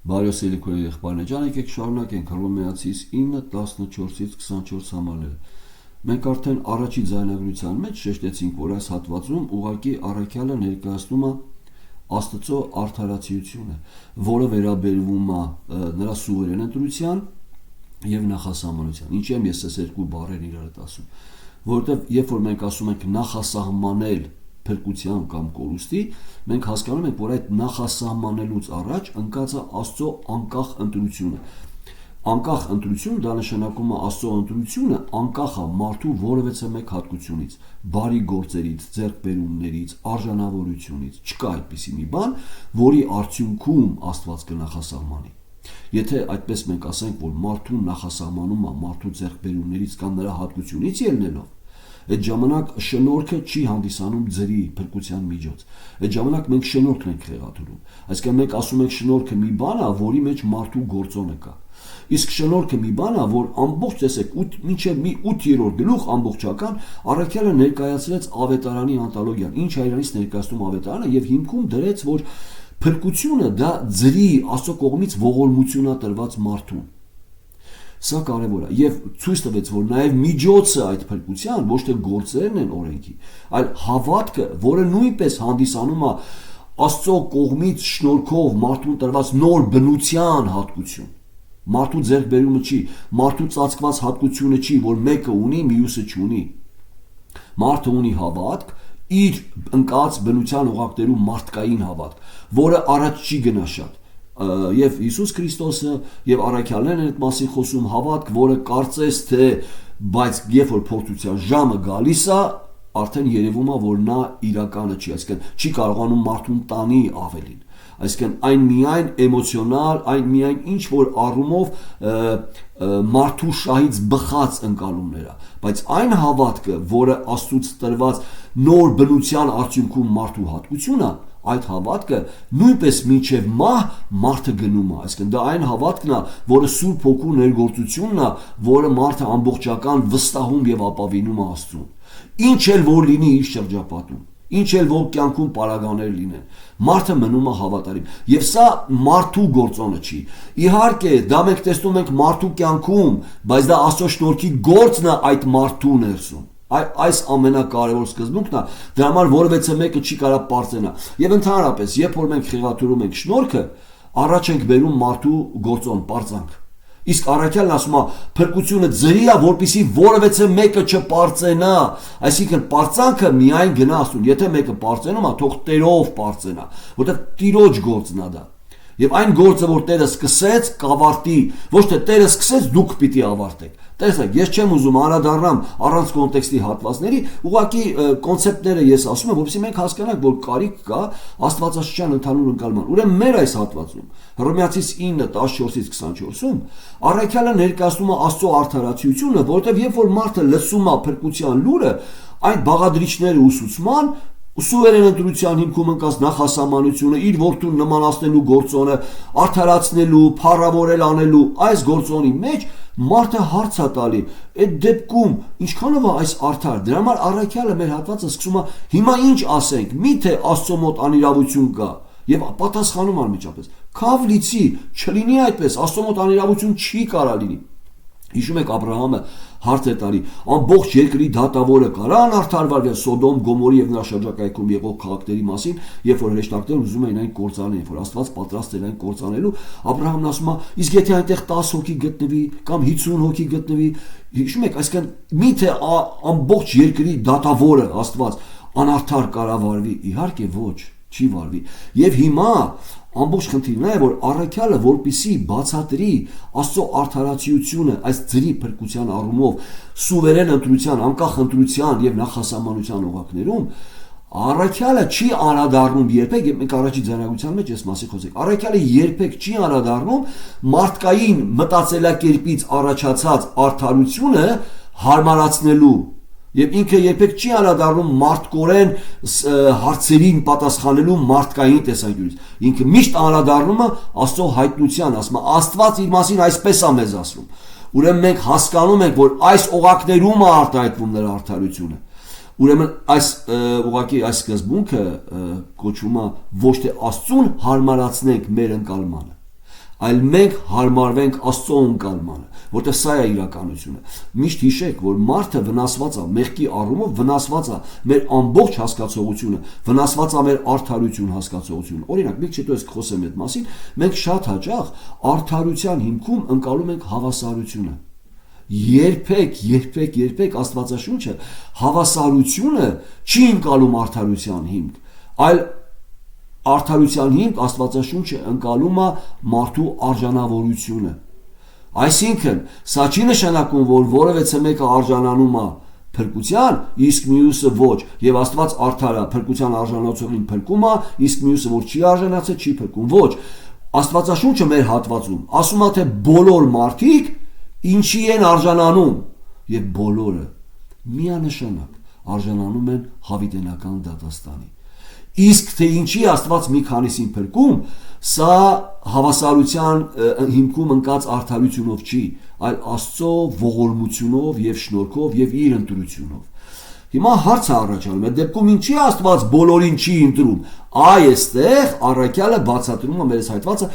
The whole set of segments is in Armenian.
Բարյոսելի քույր եղբայրներ ջան, եկեք շարունակենք Հռոմեացիս 9:14-ից 24 համարները։ Մենք արդեն առաջի ձայնագրության մեջ շեշտեցինք, որ այս հատվածում ուղղակի առաքյալը ներկայացնում է Աստծո արդարացիությունը, որը վերաբերվում է նրա սուվերեն ընտրության եւ նախասահմանության։ Ինչի՞ եմ ես այս երկու բառերն իրար հետ ասում, որովհետեւ երբ որ մենք ասում ենք նախասահմանել փրկության կամ կորուստի, մենք հասկանում ենք, որ այդ նախասահմանելուց առաջ ընկած է Աստծո անկախ ընտրությունը։ Անկախ ընտրությունը դա նշանակում է Աստծո ընտրությունը անկախ է մարդու որևէ մեկ հատկությունից, բարի գործերից, ձեռքբերումներից, արժանավորությունից։ Չկա այդպիսի մի բան, որի արդյունքում Աստված կնախասահմանի։ Եթե այդպես մենք ասենք, որ մարդուն նախասահմանում է մարդու ձեռքբերումներից կամ նրա հատկությունից ելնելով, այդ ժամանակ շնորհքը չի հանդիսանում ձրի փրկության միջոց։ Այդ ժամանակ մենք շնորհքն ենք խեղաթյուրում։ Այսինքն մենք ասում ենք շնորհքը մի բան է, որի մեջ մարդու գործոնը կա։ Իսկ շնորհքը մի բան է, որ ամբողջ տեսեք մինչև մի 8-րդ գլուխ ամբողջական առաքյալը ներկայացրեց ավետարանի անտոլոգիան։ Ինչ է իրանից ներկայացնում ավետարանը եւ հիմքում դրեց, որ փրկությունը դա ձրի Աստծո կողմից ողորմություն է տրված մարդուն։ Սա կարևոր է եւ ցույց տվեց, որ նաեւ միջոցը այդ փրկության ոչ թե գործերն են օրենքի, այլ հավատքը, որը նույնպես հանդիսանում է Աստծո կողմից շնորհքով մարդուն տրված նոր բնության հատկություն։ Մարդու ձեռքբերումը չի, մարդու ծածկված հատկությունը չի, որ մեկը ունի, մյուսը չունի։ Մարդը ունի հավատք, իր ընկած բնության օղակներու մարդկային հավատք, որը առաջ չի գնա շատ։ Եվ Հիսուս Քրիստոսը եւ առաքյալներն են այդ մասին խոսում հավատք, որը կարծես թե բայց երբ որ փորձության ժամը գալիս է, արդեն երևում է, որ նա իրականը չի, այսինքն չի կարողանում մարդուն տանի ավելին։ Այսինքն այն միայն էմոցիոնալ, այն միայն ինչ որ առումով մարդու շահից բխած ընկալումներ է, բայց այն հավատքը, որը Աստծուց տրված նոր բնության արդյունքում մարդու հատկություն է, այդ հավատքը նույնպես մինչև մահ մարդը գնում է, այսինքն դա այն հավատքն է, որը Սուրբ Հոգու ներգործությունն է, որը մարդը ամբողջական վստահում եւ ապավինում է Աստծուն։ Ինչ էլ որ լինի իր շրջապատում, ինչ էլ որ կյանքում պարագաներ լինեն, մարդը մնում է հավատարիմ։ Եվ սա մարդու գործոնը չի։ Իհարկե, դա մենք տեսնում ենք մարդու կյանքում, բայց դա Աստծո շնորհքի գործն է այդ մարդու ներսում։ Այս ամենակարևոր սկզբունքն է, դրա համար որևէ մեկը չի կարող պարծենալ։ Եվ ընդհանրապես, երբ որ մենք խեղաթյուրում ենք շնորհքը, առաջ ենք բերում մարդու գործոն, պարծանք։ Իսկ առաքյալն ասում է, փրկությունը ձրի է, որպեսզի որևէ մեկը չպարծենա։ Այսինքն պարծանքը միայն գնա Աստծուն։ Եթե մեկը պարծենում է, թող Տերով պարծենա, որտեղ Տիրոջ գործն է դա։ Եվ այն գործը, որ Տերը սկսեց, կավարտի, ոչ թե Տերը սկսեց, դուք պիտի ավարտեք։ Տեսեք, ես չեմ ուզում անդրադառնամ առանց կոնտեքստի հատվածների, ուղղակի կոնցեպտները ես ասում եմ, որովհետեւ մենք հասկանանք, որ կարիք կա աստվածաշրջան ընդհանուր ընկալման։ Ուրեմն մեր այս հատվածում, Հռոմեացիս 9:14-ից 24-ում, առաքյալը ներկայացնում է Աստծո արդարացիությունը, որովհետեւ երբ որ մարդը լսում է փրկության լուրը, այդ բաղադրիչները ուսուցման սուվերեն ընտրության հիմքում ընկած նախասահմանությունը, իր որդուն նմանացնելու գործոնը, արդարացնելու, փառավորել անելու այս գործոնի մեջ մարդը հարց է տալի, այդ դեպքում ինչքանով է այս արդար։ Դրա համար առաքյալը մեր հատվածը սկսում է հիմա ինչ ասենք, միթե Աստծո մոտ անիրավություն կա, եւ պատասխանում անմիջապես։ Քավ լիցի, չլինի այդպես, Աստծո մոտ անիրավություն չի կարա լինի։ Հիշում եք Աբրահամը հարց է տալի, ամբողջ երկրի դատավորը կարա անարդարվի Սոդոմ, Գոմորի եւ նրա շրջակայքում եղող քաղաքների մասին, երբ որ հրեշտակները ուզում էին այն կործանել, երբ որ Աստված պատրաստ էր այն կործանելու, Աբրահամն ասում է, իսկ եթե այնտեղ 10 հոգի գտնվի կամ 50 հոգի գտնվի, հիշում եք, այսինքն միթե ամբողջ երկրի դատավորը Աստված անարդար կարա վարվի, իհարկե ոչ, չի վարվի։ Եվ հիմա ամբողջ խնդիրն է, որ առաքյալը որպիսի բացատրի Աստծո արդարացիությունը այս ձրի փրկության առումով սուվերեն ընտրության, անկախ ընտրության եւ նախասահմանության օղակներում, առաքյալը չի անդրադառնում երբեք, եւ մենք առաջի ձեռնարկության մեջ այս մասի խոսենք, առաքյալը երբեք չի անդրադառնում մարդկային մտածելակերպից առաջացած արդարությունը հարմարացնելու Եվ ինքը երբեք չի անդրադառնում մարդկորեն հարցերին պատասխանելու մարդկային տեսանկյունից։ Ինքը միշտ անդրադառնում է Աստծո հայտնության, ասում է Աստված իր մասին այսպես է մեզ ասում։ Ուրեմն մենք հասկանում ենք, որ այս օղակներում է արտահայտվում նրա արդարությունը։ Ուրեմն այս ուղղակի այս սկզբունքը կոչվում է ոչ թե Աստծուն հարմարացնենք մեր ընկալմանը, այլ մենք հարմարվենք Աստծո ընկալմանը, որտեղ սա է իրականությունը։ Միշտ հիշեք, որ մարդը վնասված է, մեղքի առումով վնասված է մեր ամբողջ հասկացողությունը, վնասված է մեր արդարություն հասկացողությունը։ Օրինակ, մի քիչ հետո ես կխոսեմ այդ մասին, մենք շատ հաճախ արդարության հիմքում ընկալում ենք հավասարությունը։ Երբեք Աստվածաշունչը հավասարությունը չի ընկալում արդարության հիմք, այլ արդարության հիմք Աստվածաշունչը ընկալում է մարդու արժանավորությունը։ Այսինքն, սա չի նշանակում, որ որևէ մեկը արժանանում է փրկության, իսկ մյուսը ոչ, եւ Աստված արդար է, փրկության արժանացողին փրկում է, իսկ մյուսը որ չի արժանացել, չի փրկում։ Ոչ, Աստվածաշունչը մեր հատվածում ասում է, թե բոլոր մարդիկ ինչի են արժանանում, եւ բոլորը միանշանակ արժանանում են հավիտենական դատաստանի։ Իսկ թե ինչի Աստված մի քանիսին փրկում, սա հավասարության հիմքում ընկած արդարությունով չի, այլ Աստծո ողորմությունով եւ շնորհքով եւ իր ընտրությունով։ Հիմա հարց է առաջանում, այդ դեպքում ինչի Աստված բոլորին չի ընտրում։ Այստեղ առաքյալը բացատրում է մերս հայտվածը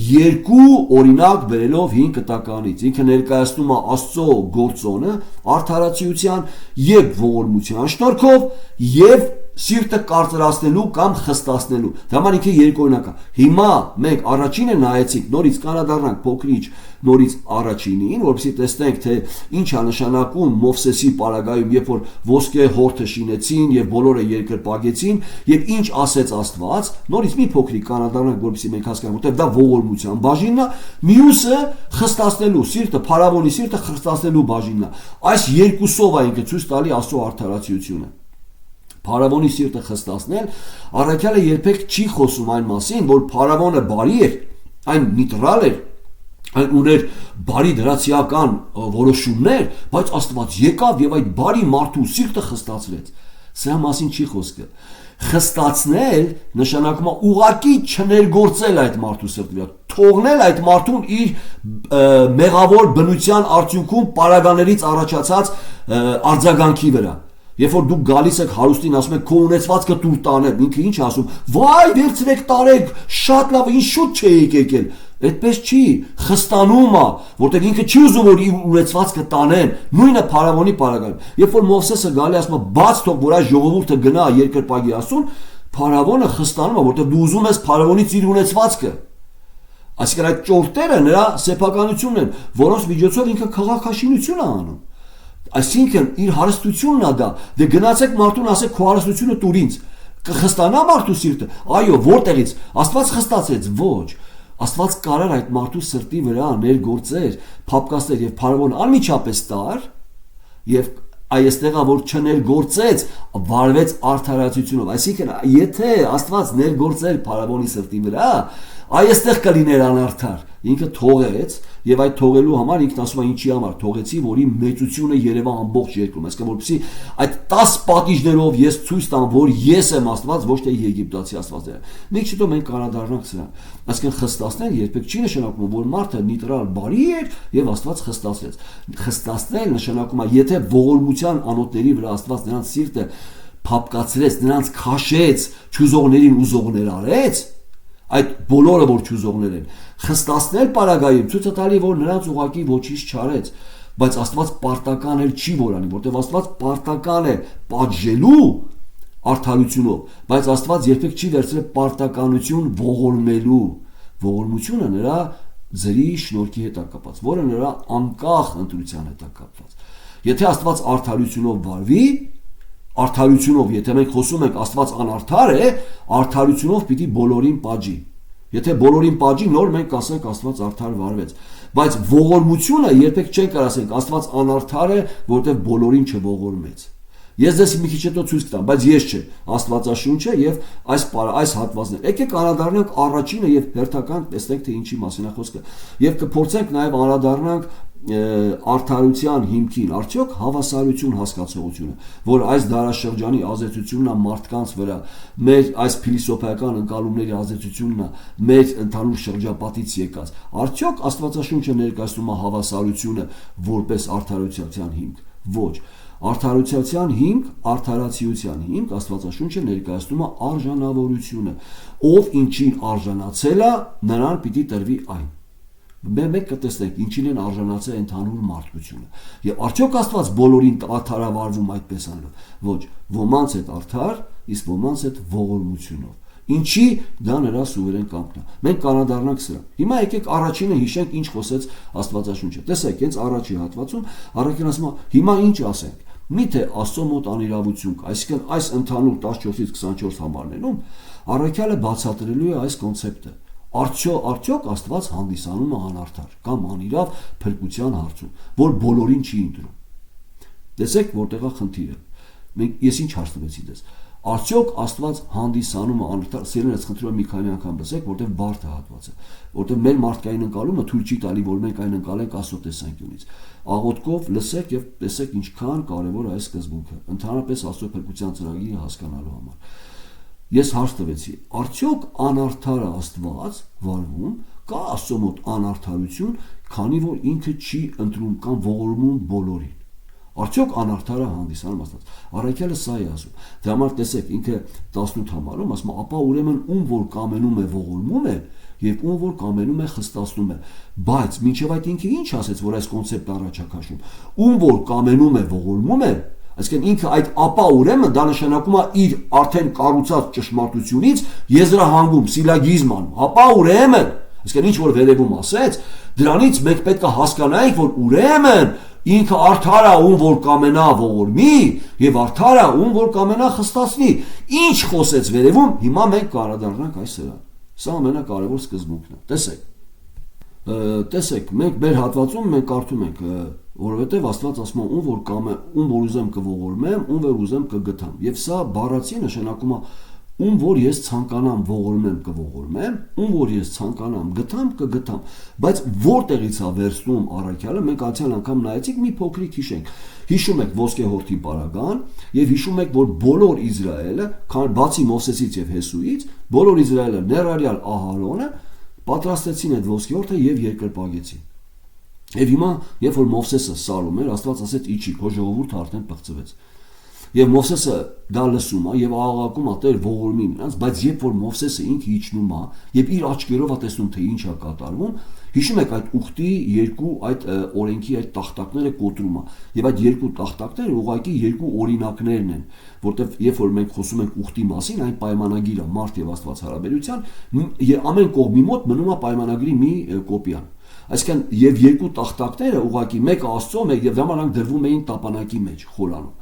երկու օրինակ բերելով 5 կտականից։ Ինքը ներկայացնում է Աստծո գործոնը արդարացիության եւ ողորմության շնորհքով եւ սիրտը կարծրացնելու կամ խստացնելու։ Դա ման ինքը երկու օրինակ է։ Հիմա մենք առաջինը նայեցինք, նորից կանադառնանք փոքրիչ նորից առաջինին, որովհետեւ տեսնենք, թե ինչ է նշանակում Մովսեսի պարագայում, երբ որ ոսկե հորթը շինեցին եւ բոլորը երկրպագեցին, եւ ինչ ասեց Աստված, նորից մի փոքրիկ կանադառնանք, որովհետեւ մենք հասկանանք, որովհետեւ դա ողորմության բաժինն է, մյուսը խստացնելու սիրտը, փարավոնի սիրտը խստացնելու բաժինն է։ Այս երկուսով է ինքը ցույց տալի Աստծո արդարացիությունը։ Փարավոնի սիրտը խստացնել, առաքյալը երբեք չի խոսում այն մասին, որ փարավոնը բարի էր, այն նեյտրալ էր, այն ուներ բարի դրացիական որոշումներ, բայց Աստված եկավ եւ այդ բարի մարդու սիրտը խստացրեց։ Սրա մասին չի խոսքը։ Խստացնել նշանակում է ուղակի չներգործել այդ մարդու սրտի վրա, թողնել այդ մարդուն իր մեղավոր բնության արդյունքում պարագաներից առաջացած արձագանքի վրա։ Երբ որ դուք գալիս եք հարուստին, ասում եք քո ունեցվածքը դուր տանեմ, ինքը ինչ ասում, վայ, վերցրեք տարեք, շատ լավ, ինչ շուտ չէիք եկել։ Այդպես չի, խստանում է, որտեղ ինքը չի ուզում որ իր ունեցվածքը տանեն, նույնը փարավոնի պարագայում։ Երբ որ Մովսեսը գալի ասում է, բաց թող որ այս ժողովուրդը գնա երկրպագի ասուն, փարավոնը խստանում է, որտեղ դու ուզում ես փարավոնից իր ունեցվածքը։ Այսինքն այդ ճորտերը նրա սեփականությունն են, որոնց միջոցով ինքը քաղաքաշինություն է անում։ Այսինքն իր հարստությունն է դա, դե գնացեք մարդուն ասեք քո հարստությունը տուր ինձ, կխստանա մարդու սիրտը։ Այո, որտեղից Աստված խստացեց, ոչ։ Աստված կարար այդ մարդու սրտի վրա ներգործեր, փափկացներ եւ փարավոն անմիջապես տար եւ այստեղա որ չներգործեց, վարվեց արդարացությունով։ Այսինքն եթե Աստված ներգործեր փարավոնի սրտի վրա, այստեղ կլիներ անարդար։ Ինքը թողեց եւ այդ թողելու համար ինքն ասում է ինչի համար թողեցի, որի մեծությունը երևա ամբողջ երկրում։ Այսինքն որպեսզի այդ 10 պատիժներով ես ցույց տամ, որ ես եմ Աստված, ոչ թե եգիպտացի աստվածները։ Մենք շուտով մենք կանադառնանք սրան։ Այսինքն խստացնել երբեք չի նշանակում, որ մարդը նեյտրալ բարի էր եւ Աստված խստացրեց։ Խստացնել նշանակում է, եթե ողորմության անոթների վրա Աստված նրանց սիրտը փափկացրեց, նրանց քաշեց, ճուզողներին ուզողներ արեց, այդ բոլորը որ ճուզողներ են, խստացնել պարագայում ցույց է տալի, որ նրանց ուղակի ոչինչ չարեց, բայց Աստված պարտական էլ չի որանի, որտեղ Աստված պարտական է պատժելու արդարությունով, բայց Աստված երբեք չի վերցրել պարտականություն ողորմելու։ Ողորմությունը նրա ձրի շնորհքի հետ է կապված, որը նրա անկախ ընտրության հետ է կապված։ Եթե Աստված արդարությունով վարվի, արդարությունով, եթե մենք խոսում ենք Աստված անարդար է, արդարությունով պիտի բոլորին պատժի։ Եթե բոլորին պատժի, նոր մենք կասենք Աստված արդար վարվեց։ Բայց ողորմությունը երբեք չենք կարող ասենք Աստված անարդար է, որտեղ բոլորին չողորմեց։ Ես ձեզ մի քիչ հետո ցույց կտամ, բայց ես չէ, Աստվածաշունչը եւ այս հատվածները։ Եկեք անդրադառնանք առաջինը եւ հերթական տեսնենք թե ինչի մասին է խոսքը։ Եվ կփորձենք նաեւ անդրադառնանք արդարության հիմքին, արդյոք հավասարություն հասկացողությունը, որ այս դարաշրջանի ազդեցությունն է մարդկանց վրա, մեր այս փիլիսոփայական ընկալումների ազդեցությունն է մեր ընդհանուր շրջապատից եկած, արդյոք Աստվածաշունչը ներկայացնում է հավասարությունը որպես արդարության հիմք, ոչ, արդարության հիմք, արդարացիության հիմք Աստվածաշունչը ներկայացնում է արժանավորությունը, ով ինչին արժանացել է, նրան պիտի տրվի այն։ Մենք կտեսնենք ինչին են արժանացել ընդհանուր մարդկությունը։ Եվ արդյոք Աստված բոլորին արդարավարվում այդպես անելով։ Ոչ, ոմանց հետ արդար, իսկ ոմանց հետ ողորմությունով։ Ինչի դա նրա սուվերեն կամքն է։ Մենք կանադառնանք սրա։ Հիմա եկեք առաջինը հիշենք ինչ խոսեց Աստվածաշունչը։ Տեսեք, հենց առաջի հատվածում առաքելն ասում է, հիմա ինչ ասենք։ Միթե Աստծո մոտ անիրավություն կա, այսինքն այս ընդհանուր 14-ից 24 համարներում առաքյալը բացատրելու է այս կոնցեպտը։ Արդյոք Աստված հանդիսանում է անարդար կամ անիրավ փրկության հարցում, որ բոլորին չի ընտրում։ Տեսեք, որտեղ է խնդիրը։ Ես ինչ հարց տվեցի դες։ Արդյոք Աստված հանդիսանում է անարդար, սիրելիներս, խնդրում եմ մի քանի անգամ լսեք, որտեղ բարդ է հատվածը, որտեղ մեր մարդկային ընկալումը թույլ չի տալի, որ մենք այն ընկալենք Աստծո տեսանկյունից։ Աղոթքով լսեք եւ տեսեք ինչքան կարեւոր է այս սկզբունքը, ընդհանրապես Աստծո փրկության ծրագիրը հասկանալու համար։ Ես հարց տվեցի, արդյոք անարդար Աստված վարվում, կա Աստծո մոտ անարդարություն, քանի որ ինքը չի ընտրում կամ ողորմում բոլորին։ Արդյոք անարդարը հանդիսանում Աստված։ Առաքյալը սա է ասում։ Դրա համար տեսեք, ինքը 18 համարում ասում է, ապա ուրեմն ում որ կամենում է ողորմում է, եւ ում որ կամենում է խստացնում է։ Բայց մինչեւ այդ ինքը ինչ ասեց, որ այս կոնցեպտը առաջ է քաշում։ Ում որ կամենում է ողորմում է, այսինքն ինքը այդ ապա ուրեմն դա նշանակում է իր արդեն կառուցած ճշմարտությունից եզրահանգում, սիլագիզման։ Ապա ուրեմն, այսինքն ինչ որ վերևում ասեց, դրանից մենք պետք է հասկանանք, որ ուրեմն ինքը արդար է, ում որ կամենա ողորմի, եւ արդար է, ում որ կամենա խստացնի։ Ինչ խոսեց վերևում, հիմա մենք կարադառնանք այս սրան։ Սա ամենակարևոր սկզբունքն է։ Տեսեք, մենք մեր հատվածում մենք կարդում ենք, որովհետև Աստված ասում է, ում որ ուզեմ կողորմեմ, ում որ ուզեմ կգթամ։ Եվ սա բառացի նշանակում է ում որ ես ցանկանամ ողորմեմ կողորմեմ, ում որ ես ցանկանամ գթամ կգթամ։ Բայց որտեղից է վերցնում առաքյալը, մենք անցյալ անգամ նայեցինք, մի փոքրիկ հիշենք։ Հիշում եք ոսկե հորթի պարագան եւ հիշում եք, որ բոլոր Իսրայելը, բացի Մովսեսից եւ Հեսուից, բոլոր Իսրայելը ներառյալ Ահարոնը պատրաստեցին այդ ոսկե հորթը եւ երկրպագեցին։ Եվ հիմա, երբ որ Մովսեսը սարում էր, Աստված ասեց՝ իջի, քո ժողովուրդը արդեն պղծվեց։ Եվ Մովսեսը դա լսում է եւ աղաղակում է Տեր ողորմի նրանց, բայց երբ որ Մովսեսը ինքը իջնում է եւ իր աչքերով է տեսնում թե ինչ է կատարվում, հիշում եք այդ ուխտի երկու այդ օրենքի այդ տախտակները կոտրում է եւ այդ երկու տախտակները ուղղակի երկու օրինակներն են, որտեվ երբ որ մենք խոսում ենք ուխտի մասին, այն պայմանագիր է մարդ եւ Աստված հարաբերության, ամեն կողմի մոտ մնում է պայմանագրի մի կոպիան։ Այսինքն եւ երկու տախտակները ուղղակի մեկը Աստծո, մեկ եւ դրանք դրվում էին տապանակի մեջ, խորանում։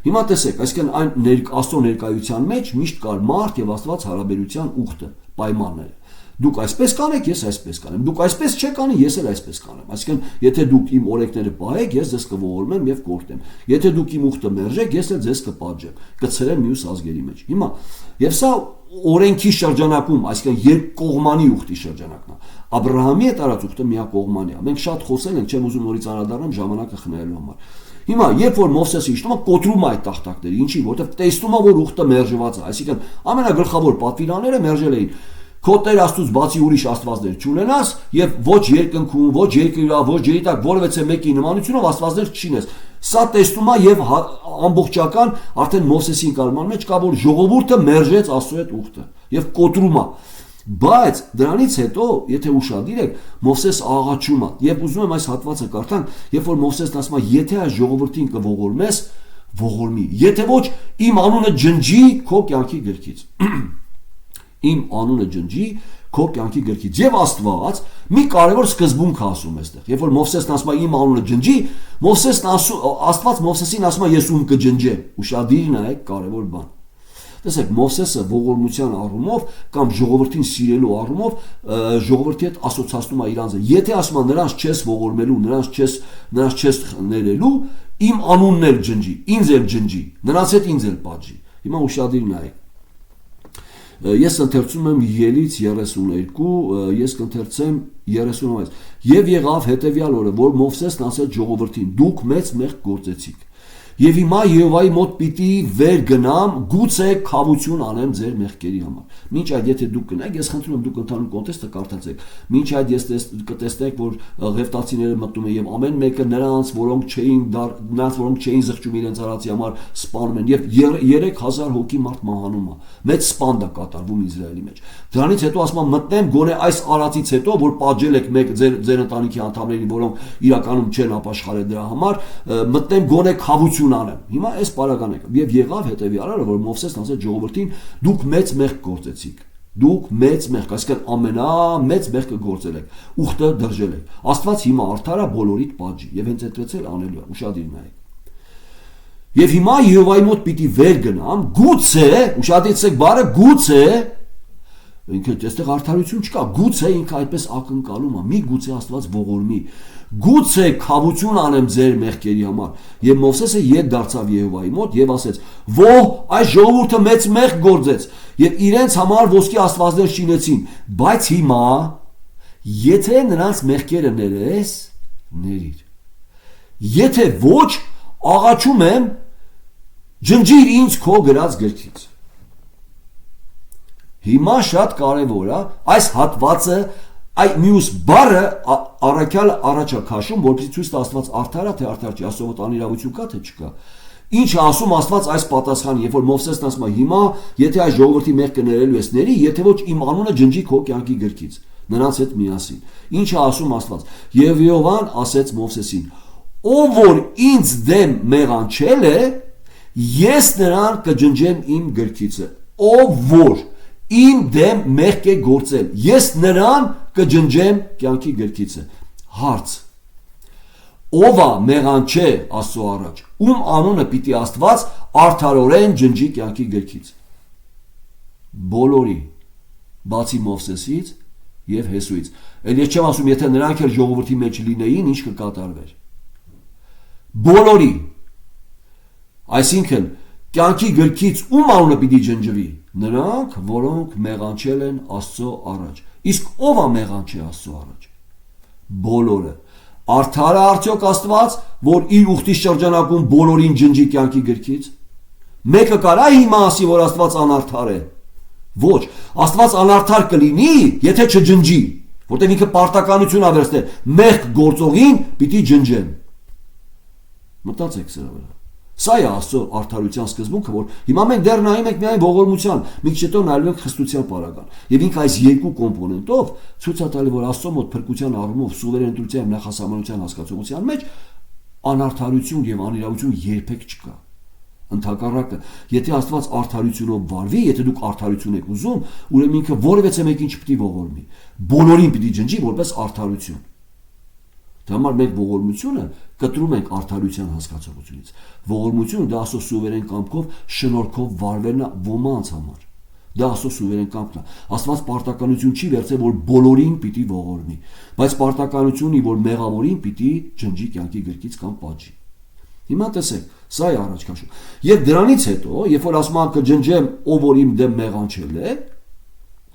Հիմա տեսեք, այսինքն այն Աստծո ներկայության մեջ միշտ կար մարդ եւ Աստված հարաբերության ուխտը, պայմանները։ Դուք այսպես կանեք, ես այսպես կանեմ։ Դուք այսպես չեք անի, ես էլ այսպես կանեմ։ Այսինքն, եթե դուք իմ օրենքները պահեք, ես ձեզ կողորմեմ եւ կորտեմ։ Եթե դուք իմ ուխտը մերժեք, ես էլ ձեզ կպատժեմ, կցրեմ մյուս ազգերի մեջ։ Հիմա, եւ սա օրենքի շրջանակում, այսինքն երկկողմանի ուխտի շրջանակն է։ Աբրահամի հետ արած ուխտը միակողմանի է։ Մենք շատ խոսել ենք, չեմ ուզում նորից անդրադառնամ ժամանակը խնայելու համար։ Հիմա, երբ որ Մովսեսը իջնում է, կոտրում է այդ տախտակները, ինչի, որովհետև տեսնում է, որ ուխտը մերժված է, այսինքն ամենագլխավոր պատվիրանները մերժել էին։ Քո Տեր Աստծուց բացի ուրիշ աստվածներ չունենաս եւ ոչ երկնքում, ոչ երկրի վրա, ոչ ջրի տակ որևէ մեկի նմանությունով աստվածներ չինես։ Սա տեսնում է եւ ամբողջական արդեն Մովսեսի ընկալման մեջ կա, որ ժողովուրդը մերժեց Աստծո հետ ուխտը եւ կոտրում է։ Բայց դրանից հետո, եթե ուշադիր եք, Մովսես աղաչում է։ Երբ ուզում եմ այս հատվածը կարդանք, երբ որ Մովսեսն ասում է, եթե այս ժողովրդին կողորմես, ողորմի։ Եթե ոչ, իմ անունը ջնջի քո կյանքի գրքից։ Իմ անունը ջնջի քո կյանքի գրքից։ Եվ Աստված մի կարևոր սկզբունք ասում այստեղ։ Երբ որ Մովսեսն ասում է իմ անունը ջնջի, Աստված Մովսեսին ասում է ես ում կջնջեմ։ Ուշադիր նայեք, կարևոր բան։ Տեսեք, Մովսեսը ողորմության առումով կամ ժողովրդին սիրելու առումով ժողովրդի հետ ասոցացնում է իրանձը։ Եթե ասում է նրանց չես ողորմելու, նրանց չես ներելու, իմ անունն էլ ջնջի, ինձ էլ ջնջի, նրանց հետ ինձ էլ պատժի։ Հիմա ուշադիր նայեք։ Ես ընթերցում եմ Ելից 32, ես կընթերցեմ 36։ Եվ եղավ հետևյալ օրը, որ Մովսեսն ասեց ժողովրդին. դուք մեծ մեղք գործեցիք։ Եվ հիմա Եհովայի մոտ պիտի վեր գնամ, գուցե քավություն անեմ ձեր մեղքերի համար։ Մինչ այդ եթե դուք գնաք, ես խնդրում եմ դուք ընդհանուր կոնտեքստը կարդացեք։ Մինչ այդ ես կտեսնեք, որ Ղևտացիները մտնում են եւ ամեն մեկը նրանց, որոնք չէին զղջում իրենց արածի համար, սպանում են եւ 3000 հոգի մարդ մահանում է։ Մեծ սպանդ է կատարվում Իսրայելի մեջ։ Դրանից հետո ասում եմ մտնեմ գոնե այս արածից հետո, որ պատժել եք մեկ ձեր ընտանիքի անդամներին, որոնք իրականում չեն ապաշխարել դրա համար, մտնեմ գոնե քավություն անեմ։ Հիմա այս պարագան եկավ եւ եղավ հետեւյալը, որ Մովսեսն ասեց ժողովրդին, դուք մեծ մեղք գործեցիք։ Դուք մեծ մեղք, այսինքն ամենամեծ մեղքը գործել եք, ուխտը դրժել եք։ Աստված հիմա արդար է բոլորիդ պատժի եւ հենց այդպես էլ անելու է։ Ուշադիր նայեք։ Եվ հիմա Եհովայի մոտ պիտի վեր գնամ, գուցե, ուշադրեցեք բառը գուցե, ինքը այստեղ արդարություն չկա, գուցե ինքը այդպես ակնկալում է, մի գուցե Աստված ողորմի, գուցե քավություն անեմ ձեր մեղքերի համար։ Եվ Մովսեսը ետ դարձավ Եհովայի մոտ եւ ասեց. «Ո՛հ, այս ժողովուրդը մեծ մեղք գործեց եւ իրենց համար ոսկի աստվածներ շինեցին, բայց հիմա եթե նրանց մեղքերը ներես, ներիր։ Եթե ոչ, աղաչում եմ, ջնջիր ինձ քո գրած գրքից»։ Հիմա շատ կարևոր է այս հատվածը, այդ մյուս բառը առաքյալը առաջ է քաշում, որպեսզի ցույց տա Աստված արդար է թե արդար չի, Աստծո մոտ անիրավություն կա թե չկա։ Ինչ է ասում Աստված այս պատասխանը, երբ որ Մովսեսն ասում է հիմա եթե այս ժողովրդի մեղքը ներելու ես ների, եթե ոչ իմ անունը ջնջի քո կյանքի գրքից, նրանց հետ միասին։ Ինչ է ասում Աստված։ Եվ Եհովան ասեց Մովսեսին. «Ով որ ինձ դեմ մեղանչել է, ես նրան կջնջեմ իմ գրքիցը, ով որ իմ դեմ մեղք է գործել, ես նրան կջնջեմ կյանքի գրքիցը»։ Հարց. ով է մեղանչե Աստծո առաջ, ում անունը պիտի Աստված արդարորեն ջնջի կյանքի գրքից։ Բոլորի, բացի Մովսեսից եւ Հեսուից։ Էլ ես չեմ ասում, եթե նրանք էլ ժողովրդի մեջ լինեին, ինչ կկատարվեր։ Բոլորի, այսինքն կյանքի գրքից ում անունը պիտի ջնջվի, նրանք, որոնք մեղանչել են Աստծո առաջ։ Իսկ ով է մեղանչի Աստծո առաջ։ Բոլորը։ Արդար է արդյոք Աստված, որ իր ուխտի շրջանակում բոլորին ջնջի կյանքի գրքից։ Մեկը կարա հիմա ասի, որ Աստված անարդար է։ Ոչ, Աստված անարդար կլինի, եթե չջնջի, որտեղ ինքը պարտականություն ա վերցնել, մեղք գործողին պիտի ջնջեն։ Մտածեք սրա վրա։ Սա է Աստծո արդարության սկզբունքը, որ հիմա մենք դեռ նայում ենք միայն ողորմության, մի քիչ հետո նայելու ենք խստության պարագան։ Եվ ինքը այս երկու կոմպոնենտով ցույց է տալի, որ Աստծո մոտ փրկության առումով սուվերենիտետության նախասահմանության հասկացողության մեջ անարդարություն եւ անիրավություն երբեք չկա։ Ընդհակառակը, եթե Աստված արդարությունով վարվի, եթե դուք արդարություն եք ուզում, ուրեմն ինքը որևէ մեկին չպիտի ողորմի։ Բոլորին պիտի ջնջի որպես արդարություն։ Դա համար մենք ողորմությունը կտրում ենք արդարության հասկացողությունից։ Ողորմությունը դա Աստծո սուվերեն կամքով, շնորհքով վարվելն է ոմանց համար։ Դա Աստծո սուվերեն կամքն է։ Աստված պարտականություն չի վերցել, որ բոլորին պիտի ողորմի, բայց պարտականություն ունի, որ մեղավորին պիտի ջնջի կյանքի գրքից կամ պատժի։ Հիմա տեսեք, սա է առաջ քաշում։ Եվ դրանից հետո, երբ որ ասում եմ կջնջեմ, ով որ իմ դեմ մեղանչել է,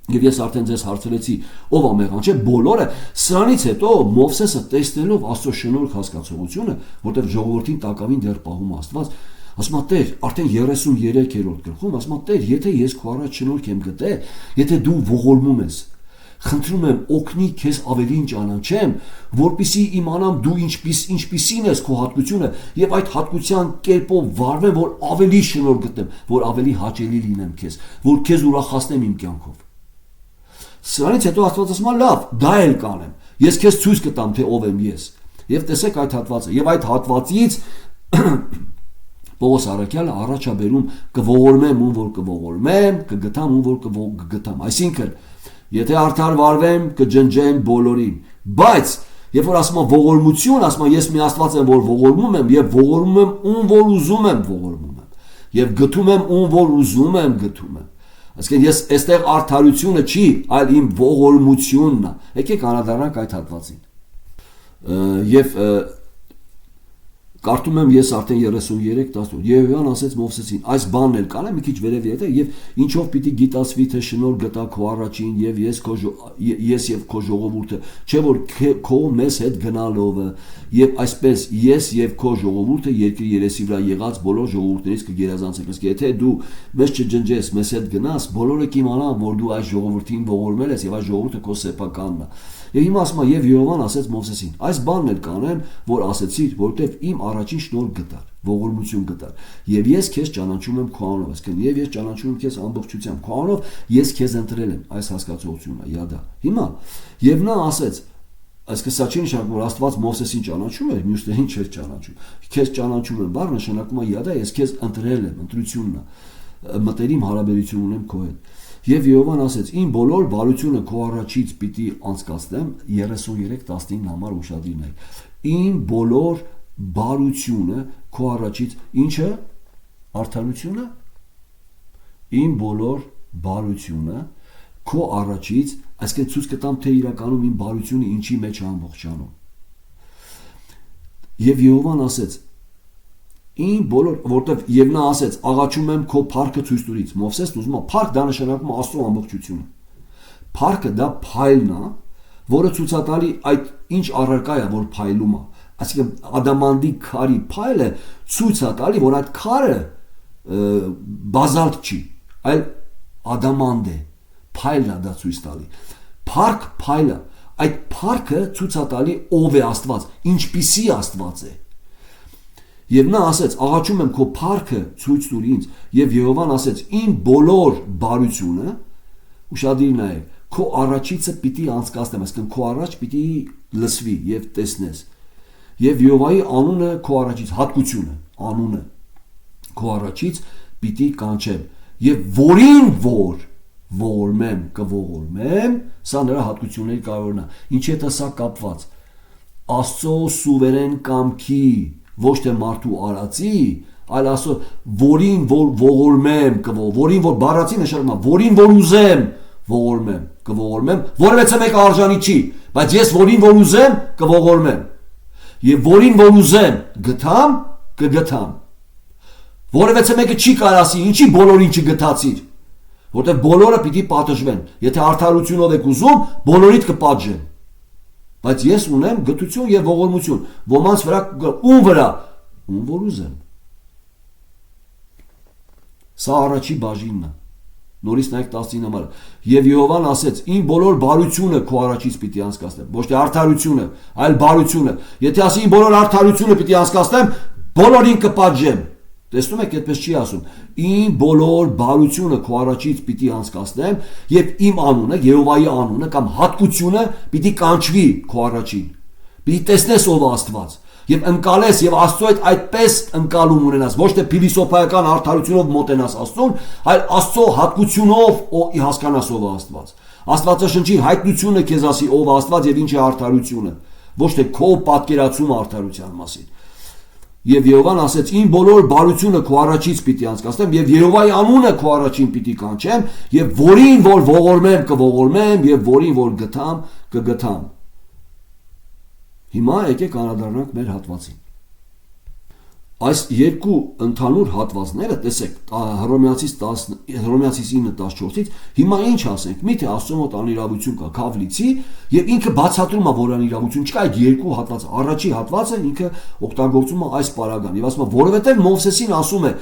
եւ ես արդեն ձեզ հարցրեցի, ով է մեղանչել, բոլորը, սրանից հետո Մովսեսը տեսնելով Աստծո շնորհք հասկացողությունը, որտեղ ժողովրդին տակավին դեռ պահում Աստված, ասում է Տեր, արդեն 33-րդ գլխում, ասում է Տեր, եթե ես քո առաջ շնորհք եմ գտե, եթե դու ողորմում ես, խնդրում եմ օգնի քեզ ավելին ճանաչեմ, որպեսզի իմանամ դու ինչպիսին ես քո հատկությունը եւ այդ հատկության կերպով վարվեմ, որ ավելի շնորհ գտնեմ, որ ավելի հաճելի լինեմ քեզ, որ քեզ ուրախացնեմ իմ կյանքով։ Սրանից հետո Աստված ասում է լավ, դա էլ կանեմ։ Ես քեզ ցույց կտամ, թե ով եմ ես։ Եվ տեսեք այդ հատվածը, եւ այդ հատվածից Պողոս առաքյալը առաջ է բերում կողորմեմ ում որ կողորմեմ, կգտամ ում որ կգտամ։ Այսինքն, եթե արդար վարվեմ, կջնջեմ բոլորին։ Բայց երբ որ ասում եմ ողորմություն, ասում եմ ես մի Աստված եմ, որ ողորմում եմ եւ ողորմում եմ ում որ ուզում եմ ողորմում եմ։ Եվ գտում եմ ում որ ուզում եմ գտում եմ։ Այսինքն ես այստեղ արդարությունը չի, այլ իմ ողորմությունն է։ Եկեք անդրադառնանք այդ հատվածին։ Եվ Կարդում եմ ես արդեն 33:18 Եհովան ասեց Մովսեսին այս բանն էլ կանեմ մի քիչ վերև եթե եւ ինչով պիտի գիտասվի թե շնոր գտա քո առաջին եւ ես եւ քո ժողովուրդը չէ որ քո մեզ հետ գնալովը եւ այսպես ես եւ քո ժողովուրդը երկրի երեսի վրա եղած բոլոր ժողովուրդներից կգերազանցենք իսկ եթե դու մեզ չջնջես մեզ հետ գնաս բոլորը կիմանան որ դու այս ժողովրդին ողորմել ես եւ այս ժողովուրդը քո սեփականն է եւ հիմա ասում է եւ Եհովան ասեց Մովսեսին այս բանն էլ կանեմ որ ասեցիր որտեվ իմ առաջին շնորհ գտար ողորմություն գտար եւ ես քեզ ճանաչում եմ քո անունով այսինքն եւ ես ճանաչում եմ քեզ ամբողջությամբ քո անունով ես քեզ ընտրել եմ այս հասկացողությունն է յադա հիմա եւ նա ասեց այսինքն սա չի նշանակում որ Աստված Մովսեսին ճանաչում էր մյուսներին չէր ճանաչում քեզ ճանաչում եմ բառը նշանակում է յադա ես քեզ ընտրել եմ ընտրությունն է մտերիմ հարաբերություն ունեմ քո հետ Եվ Եհովան ասեց իմ բոլոր բարությունը քո առաջից պիտի անցկացնեմ 33:19 համար ուշադիր նայեք իմ բոլոր բարությունը քո առաջից ինչը արդարությունը իմ բոլոր բարությունը քո առաջից այսինքն ցույց կտամ թե իրականում իմ բարությունը ինչի մեջ է ամբողջանում Եվ Եհովան ասեց Իմ բոլոր որտեվ եւ նա ասեց աղաչում եմ քո փառքը ցույց տուրից Մովսեսն ուզում է փառք դա նշանակում է Աստծո ամբողջությունը Փառքը դա փայլն է որը ցույցատալի այդ ինչ առարկա է որ փայլում է այսինքն ադամանդի քարի փայլը ցույցատալի որ այդ քարը բազալտ չի այլ ադամանդ է փայլն է դա ցույց տալի Փառք փայլը այդ փառքը ցույցատալի ով է Աստված ինչպիսի Աստված է Եվ նա ասեց աղաչում եմ քո փառքը ցույց տուր ինձ եւ Եհովան ասեց իմ բոլոր բարությունը ուշադիր նայեք քո առաջիցը պիտի անցկացնեմ այսինքն քո առաջ պիտի լսվի եւ տեսնես եւ Եհովայի անունը քո առաջից հատկությունը անունը քո առաջից պիտի կանչեմ եւ որին որ ողորմեմ կողորմեմ սա նրա հատկությունների կարևորն է ինչի հետ է սա կապված Աստծո սուվերեն կամքի ոչ թե մարդու արածի, այլ ասո որին որ ողորմեմ կողորմեմ, որին որ բառացի նշանակում է, որին որ ուզեմ ողորմեմ, կողորմեմ, որևէ մեկը արժանի չի, բայց ես որին որ ուզեմ կողորմեմ։ Եվ որին որ ուզեմ գտամ, կգտամ։ Որևէ մեկը չի կարող ասի, ինչի բոլորին չգտացիր, որտեղ բոլորը պիտի պատժվեն։ Եթե արդարությունով եք ուզում, բոլորիդ կպատժեն։ Բայց ես ունեմ գտություն եւ ողորմություն, ոմանց վրա ում վրա, ում որ ուզեմ։ Սա առաջի բաժինն է։ Նորից նայեք 19 համարը։ Եվ Եհովան ասեց. «Իմ բոլոր բարությունը քո առաջից պիտի անցկացնեմ, ոչ թե արդարությունը, այլ բարությունը։ Եթե ասի իմ բոլոր արդարությունը պիտի անցկացնեմ, բոլորին կպատժեմ»։ Տեսնում եք, այդպես չի ասում։ Իմ բոլոր բարությունը քո առաջից պիտի անցկացնեմ եւ իմ անունը, Եհովայի անունը կամ հատկությունը պիտի կանչվի քո առաջին։ Պիտի տեսնես ով է Աստված եւ ընկալես եւ Աստծո հետ այդպես ընկալում ունենաս, ոչ թե փիլիսոփայական արդարությունով մոտենաս Աստծուն, այլ Աստծո հատկությունով հասկանաս ով է Աստված։ Աստվածաշնչի հայտնությունը քեզ ասի ով է Աստված եւ ինչ է արդարությունը, ոչ թե քո պատկերացումը արդարության մասին։ Եվ Եհովան ասեց. «Իմ բոլոր բարությունը քո առաջից պիտի անցկացնեմ եւ Եհովայի անունը քո առաջին պիտի կանչեմ եւ որին որ ողորմեմ կողորմեմ եւ որին որ գտամ կգտամ»։ Հիմա եկեք անդրադառնանք մեր հատվածին։ Այս երկու ընդհանուր հատվածները, տեսեք, Հռոմեացիս 9:14-ից, հիմա ինչ ասենք, միթե Աստծո մոտ անիրավություն կա, քավլիցի, եւ ինքը բացատրում է, որ անիրավություն չկա, այդ երկու հատված, առաջի հատվածը ինքը օգտագործում է այս պարագան, եւ ասում է, որովհետեւ Մովսեսին ասում է,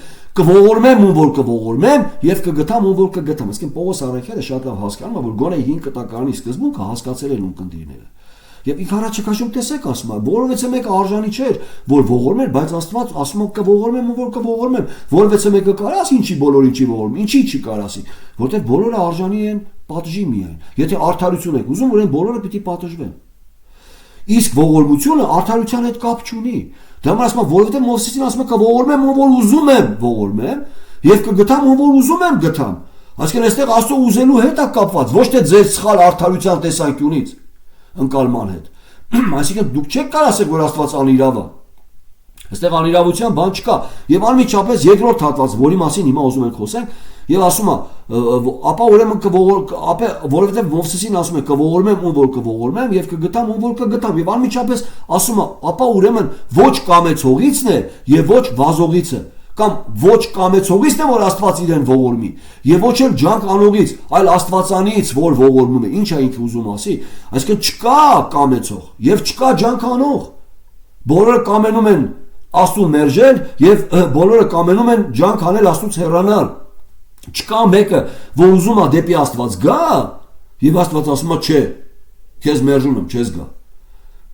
կողորմեմ ում որ կողորմեմ եւ կգտամ ում որ կգտամ։ Այսինքն Պողոս Արաքյալը շատ լավ հասկանում է, որ գոնե 5 կտակարանի սկզբունքը հասկացել են ունկնդիրները։ Եվ ինք առաջակաշում տեսեք ասում է, որովհետեւ մեկը արժանի չէր, որ ողորմեր, բայց Աստված ասում է կողորմեմ ու որ կողորմեմ, որովհետեւ մեկը կարող ասի ինչի բոլորին չի ողորմում, ինչի չի կարող ասի, որովհետեւ բոլորը արժանի են պատժի միայն։ Եթե արդարություն եք ուզում, ուրեմն բոլորը պիտի պատժվեն։ Իսկ ողորմությունը արդարության հետ կապ չունի։ Դա համար ասում է, որովհետեւ Մովսեսին ասում է կողորմեմ ու որ ուզում եմ ողորմեմ, եւ կգտամ ու որ ուզում եմ գտամ։ Այսինքն այստեղ Աստծո ուզելու հետ է կապված, ոչ թե ձեր սխալ արդարության տեսանկյունից ընկալման հետ։ Այսինքն դուք չեք կարող ասել, որ Աստված անիրավ է։ Այստեղ անիրավության բան չկա։ Եվ անմիջապես երկրորդ հատված, որի մասին հիմա ուզում ենք խոսենք, Եվ ասում է, ապա ուրեմն որովհետև Մովսեսին ասում է կողորմեմ ում որ կողորմեմ եւ կգտամ ում որ կգտամ եւ անմիջապես ասում է, ապա ուրեմն ոչ կամեցողիցն է եւ ոչ վազողիցը կամ ոչ կամեցողիցն է որ Աստված իրեն ողորմի եւ ոչ էլ ջանք անողից, այլ Աստվածանից որ ողորմում է։ Ինչ է ինքը ուզում ասի, այսինքն չկա կամեցող եւ չկա ջանք անող։ Բոլորը կամենում են Աստծուն մերժել եւ բոլորը կամենում են ջանք անել Աստծուց հեռանալ։ Չկա մեկը, որ ուզում է դեպի Աստված գա եւ Աստված ասում է չէ, քեզ մերժում եմ, չես գա։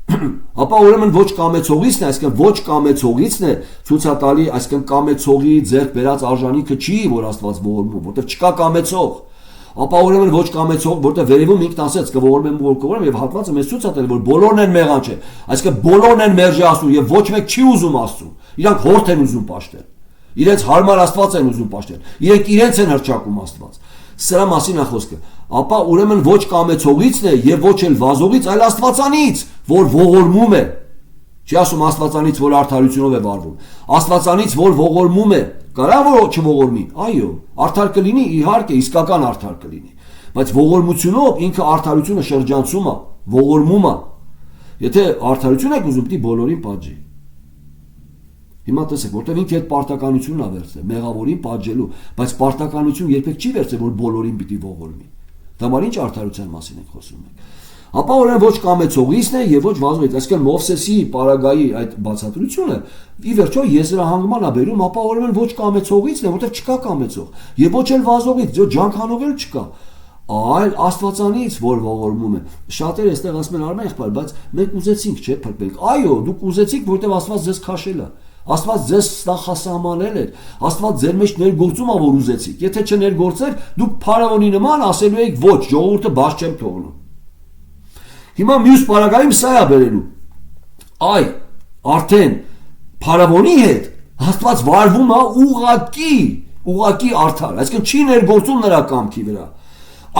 Ապա ուրեմն ոչ կամեցողիցն է, այսինքն ոչ կամեցողիցն է ցուցատալի, այսինքն կամեցողի ձեռք բերած արժանինքը չի, որ Աստված ողորմում, որտեղ չկա կամեցող։ Ապա ուրեմն ոչ կամեցող, որտեղ վերևում ինքն ասեց կողորմեմ որ կողորմեմ եւ հատվածը մեզ ցույց է տալի, որ բոլորն են մեղանջ, այսինքն բոլորն են մերժի Աստծուն եւ ոչ մեկ չի ուզում Աստծուն։ Իրանք հորթ են ուզում պաշտել։ Իրենց հարմար Աստված են ուզում պաշտել։ Իրենք իրենց են հրճակում Աստված։ Սրա մասին է խոսքը։ Ապա ուրեմն ոչ կամեցողիցն է եւ ոչ էլ վազողից, այլ Աստվածանից, որ ողորմում է։ Չի ասում Աստվածանից, որ արդարությունով է վարվում։ Աստվածանից, որ ողորմում է։ Կարա որ չողորմի։ Այո, արդար կլինի, իհարկե, իսկական արդար կլինի։ Բայց ողորմությունով ինքը արդարությունը շրջանցում է, ողորմում է։ Եթե արդարություն եք ուզում, պիտի բոլորին պատժի։ Հիմա տեսեք, որտեղ ինքը այդ պարտականությունն է վերցրել, մեղավորին պատժելու, բայց պարտականություն երբեք չի վերցրել, որ բոլորին պիտի ողորմի։ Դա մար ինչ արդարության մասին ենք խոսում ենք։ Ապա ուրեմն ոչ կամեցողիցն է եւ ոչ վազողից, այսինքն Մովսեսի պարագայի այդ բացատրությունը ի վերջո եզրահանգման է բերում, ապա ուրեմն ոչ կամեցողիցն է, որտեղ չկա կամեցող, եւ ոչ էլ վազողից, ոչ ջանքանող էլ չկա, այլ Աստվածանից, որ ողորմում է։ Շատերը այստեղ ասում են արմեն եղբայր, բայց մենք ուզեցինք, չէ՞, փրկենք։ Այո, դուք ուզեցիք, որտեղ Աստված ձեզ քաշել է։ Աստված ձեզ նախասահմանել էր։ Աստված ձեր մեջ ներգործում է, որ ուզեցիք։ Եթե չներգործեր, դուք փարավոնի նման ասելու եք ոչ, ժողովուրդը բաց չեմ թողնում։ Հիմա մյուս պարագայում սա է բերելու։ Այ, արդեն փարավոնի հետ Աստված վարվում է ուղղակի արդար, այսինքն չի ներգործում նրա կամքի վրա։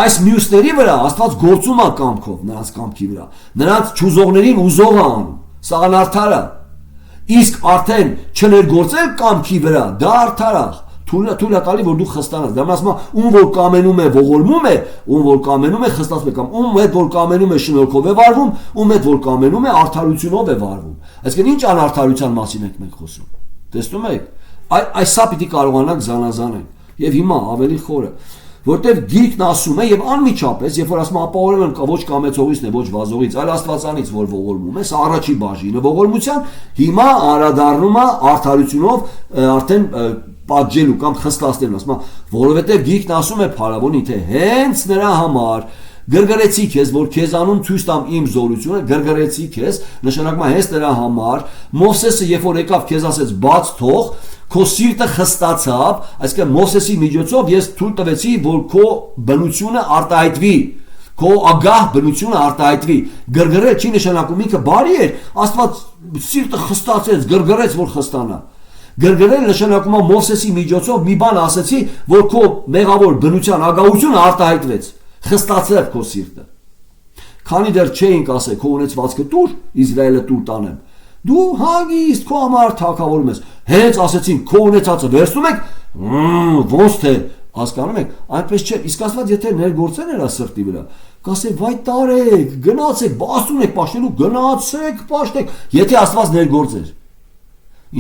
Այս մյուսների վրա Աստված գործում է կամքով, նրանց կամքի վրա։ Նրանց ճուզողներին ուզող է անում։ Սա անարդար է։ Իսկ արդեն չներգործել կամքի վրա, դա արդար է։ Թույլ է տալի, որ դու խստանաս։ Դա ասում է, ում որ կամենում է ողորմում է, ում որ կամենում է խստացում է, կամ ում հետ որ կամենում է շնորհքով է վարվում, ում հետ որ կամենում է արդարությունով է վարվում։ Այսինքն ինչ անարդարության մասին ենք մենք խոսում։ Տեսնում եք։ Այս սա պիտի կարողանանք զանազանել։ Եվ հիմա ավելի խորը, որտեղ գիրքն ասում է եւ անմիջապես, երբ որ ասում ապա ուրեմն ոչ կամեցողիցն է, ոչ վազողից, այլ Աստվածանից, որ ողորմում է, սա առաջի բաժինը ողորմության, հիմա անդրադառնում է արդարությունով արդեն պատժելու կամ խստացնելու, ասում է, որովհետեւ գիրքն ասում է փարավոնին, թե հենց նրա համար գրգռեցի քեզ, որ քեզանում ցույց տամ իմ զորությունը, գրգռեցի քեզ, նշանակում է հենց նրա համար, Մովսեսը երբ որ եկավ քեզ ասեց բաց թող, քո սիրտը խստացավ, այսինքն Մովսեսի միջոցով ես թույլ տվեցի, որ քո բնությունը արտահայտվի, քո ագահ բնությունը արտահայտվի։ Գրգռել չի նշանակում ինքը բարի էր, Աստված սիրտը խստացեց, գրգռեց, որ խստանա։ Գրգռել նշանակում է Մովսեսի միջոցով մի բան ասեցի, որ քո մեղավոր բնության ագահությունը արտահայտվեց, խստացավ քո սիրտը։ Քանի դեռ չէինք ասել քո ունեցվածքը տուր, Իսրայելը տուր տանեմ։ Դու հագիստ քո համար թակավորում ես։ Հենց ասեցին քո ունեցածը վերցնում եք, ոնց թե հասկանում եք, այնպես չէ։ Իսկ Աստված եթե ներգործել էր սրտի վրա, կասե վայ տարեք, գնացեք, բաստուն եք պաշտելու, գնացեք, պաշտեք, եթե Աստված ներգործեր։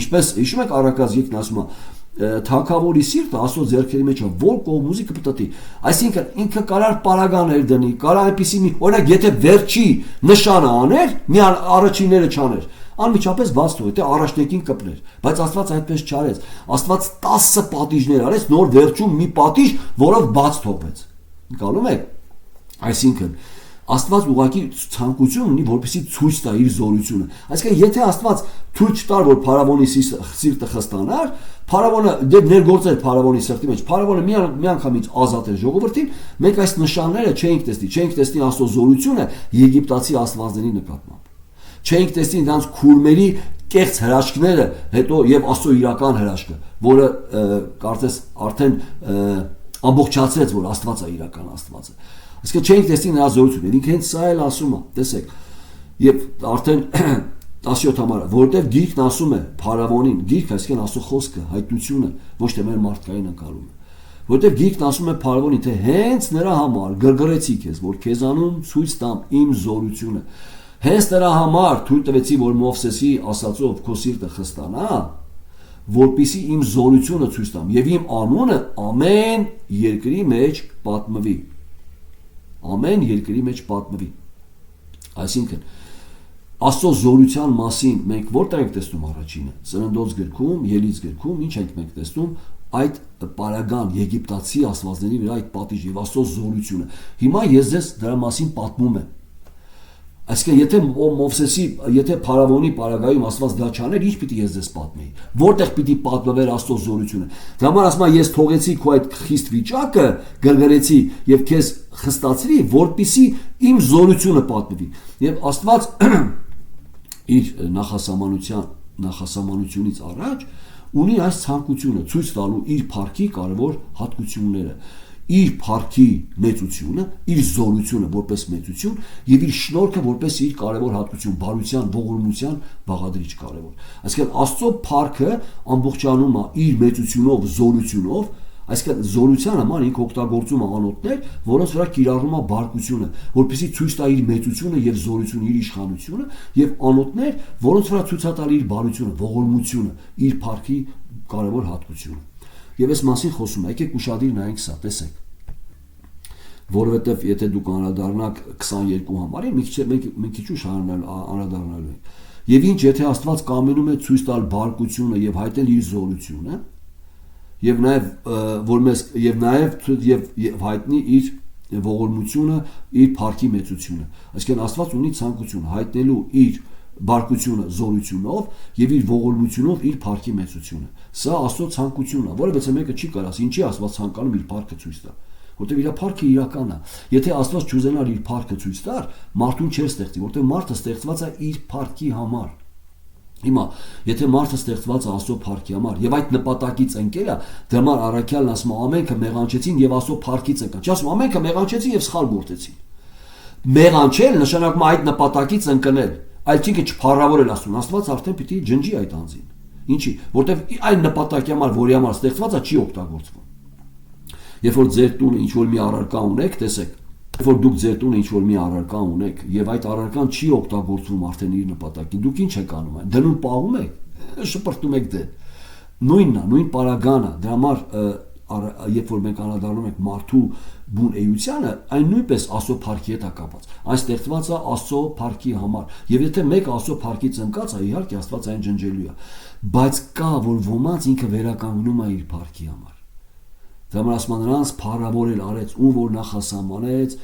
Ինչպես հիշում եք Առակաց գիրքն ասում է, թակավորի սիրտը Աստծո ձեռքերի մեջ է, որ կողմուզի կպտտի։ Այսինքն ինքը կարար պարագաներ դնի, կարա այնպիսի մի, օրինակ եթե վերջի նշանը աներ, մի առաջինները չաներ, անմիջապես բաց թողի, թե առաջնեկին կպներ, բայց Աստված այդպես չարեց։ Աստված 10 պատիժներ արեց, նոր վերջում մի պատիժ, որով բաց թողվեց։ Գալու եք։ Այսինքն Աստված ուղղակի ցանկություն ունի, որպեսզի ցույց տա իր զորությունը։ Այսինքն եթե Աստված ցույց չտար, որ փարավոնի սիրտը խստանար, փարավոնը դեպ ներգործեր փարավոնի սրտի մեջ, փարավոնը մի անգամից ազատել ժողովրդին, մենք այս նշանները չէինք տեսնի Աստծո զորությունը եգիպտացի աստվածների նկատմամբ։ Չէինք տեսնի նրանց քուրմերի կեղծ հրաշքները, հետո եւ Աստծո իրական հրաշքը, որը կարծես արդեն ամբողջացրեց, որ Աստված է իրական Աստվածը։ Այսինքն չէինք տեսնի նրա զորությունը, ինքը հենց սա էլ ասում է, տեսեք, եւ արդեն 17 համարը, որովհետեւ գիրքն ասում է փարավոնին, գիրքը այսինքն Աստծո խոսքը, հայտնությունը, ոչ թե մեր մարդկային ընկալումը, Որտեղ գիրքն ասում է Փարավոնին, թե հենց նրա համար գրգռեցի քեզ, որ քեզանում ցույց տամ իմ զորությունը։ Հենց նրա համար թույլ տվեցի, որ Մովսեսի ասածով քո սիրտը խստանա, որպիսի իմ զորությունը ցույց տամ եւ իմ անունը ամեն երկրի մեջ պատմվի։ Ամեն երկրի մեջ պատմվի։ Այսինքն Աստծո զորության մասին մենք որտեղ ենք տեսնում առաջինը։ Ծննդոց գրքում, Ելից գրքում, ինչ ենք մենք տեսնում այդ պարագան եգիպտացի աստվածների վրա այդ պատիժը եւ Աստծո զորությունը։ Հիմա ես ձեզ դրա մասին պատմում եմ։ Այսինքն եթե Մովսեսի, եթե Փարավոնի պարագայում Աստված դա չաներ, ինչ պիտի ես ձեզ պատմեի։ Որտեղ պիտի պատմվեր Աստծո զորությունը։ Դրա համար ասում եմ, ես թողեցի քո այդ խիստ վիճակը, գրգռեցի եւ քեզ խստացրի, որպիսի իմ զորությունը պատմվի։ Եվ Աստված իր նախասահմանությունից առաջ ունի այս ցանկությունը ցույց տալու իր փառքի կարևոր հատկությունները, իր փառքի մեծությունը, իր զորությունը որպես մեծություն եւ իր շնորհքը որպես իր կարևոր հատկություն, բարության, ողորմության բաղադրիչ կարևոր։ Այսինքն Աստծո փառքը ամբողջանում է իր մեծությունով, զորությունով, այսինքն զորության համար ինքը օգտագործում է անոթներ, որոնց վրա կիրառում է բարկությունը, որպեսզի ցույց տա իր մեծությունը եւ զորությունը, իր իշխանությունը, եւ անոթներ, որոնց վրա ցույց տա իր բարությունը, ողորմությունը, իր փառքի կարևոր հատկությունը։ Եվ այս մասին խոսում է, եկեք ուշադիր նայենք սա, տեսեք։ Որովհետեւ եթե դուք անդրադառնաք 22 համարին, մի քիչ ուշ անդրադառնալու ենք։ Եվ ինչ եթե Աստված կամենում է ցույց տալ բարկությունը եւ հայտնել իր զորությունը, եւ նաեւ հայտնի իր ողորմությունը, իր փառքի մեծությունը։ Այսինքն Աստված ունի ցանկություն հայտնելու իր բարկությունը զորությունով եւ իր ողորմությունով իր փառքի մեծությունը։ Սա Աստծո ցանկությունն է, որովհետեւ մեկը չի կարաս, ինչի Աստված ցանկանում իր փառքը ցույց տա, որտեղ իր փառքը իրական է։ Եթե Աստված չուզենար իր փառքը ցույց տար, մարդուն չէր ստեղծի, որտեղ մարդը ստեղծված է իր փառքի համար։ Հիմա, եթե մարդը ստեղծված է Աստծո փառքի համար եւ այդ նպատակից ընկել է, դրա համար առաքյալն ասում է ամենքը մեղանչեցին եւ Աստծո փառքից եկան։ Չի ասում ամենքը մեղանչեցին եւ սխալ գործեցին։ Մեղանչել նշանակում է այդ նպատակից ընկնել, այլ չի չփառավորել Աստծուն։ Աստված արդեն պիտի ջնջի այդ անձին։ Ինչի՞, որտեվ այն նպատակի համար, որի համար ստեղծված է, չի օգտագործվում։ Երբ որ ձեր տունը ինչ որ մի առարկա ունեք, տեսեք, երբ որ դուք ձեր տունը ինչ որ մի առարկա ունեք եւ այդ առարկան չի օգտագործվում արդեն իր նպատակին, դուք ինչ եք անում այն։ Դնում պահում եք, շպրտում եք դեն։ Նույնն է, նույն պարագան է։ Դրա համար երբ որ մենք անդրադառնում ենք մարդու բուն էությանը, այն նույնպես Աստծո փառքի հետ է կապված։ Այն ստեղծված է Աստծո փառքի համար։ Եվ եթե մեկը Աստծո փառքից ընկած է, իհարկե Աստված այն ջնջելու է։ Բայց կա որ ոմանց ինքը վերականգնում է իր փառքի համար։ Դրա համար ասում են նրանց փառավորել արեց, ում որ նախասահմանեց,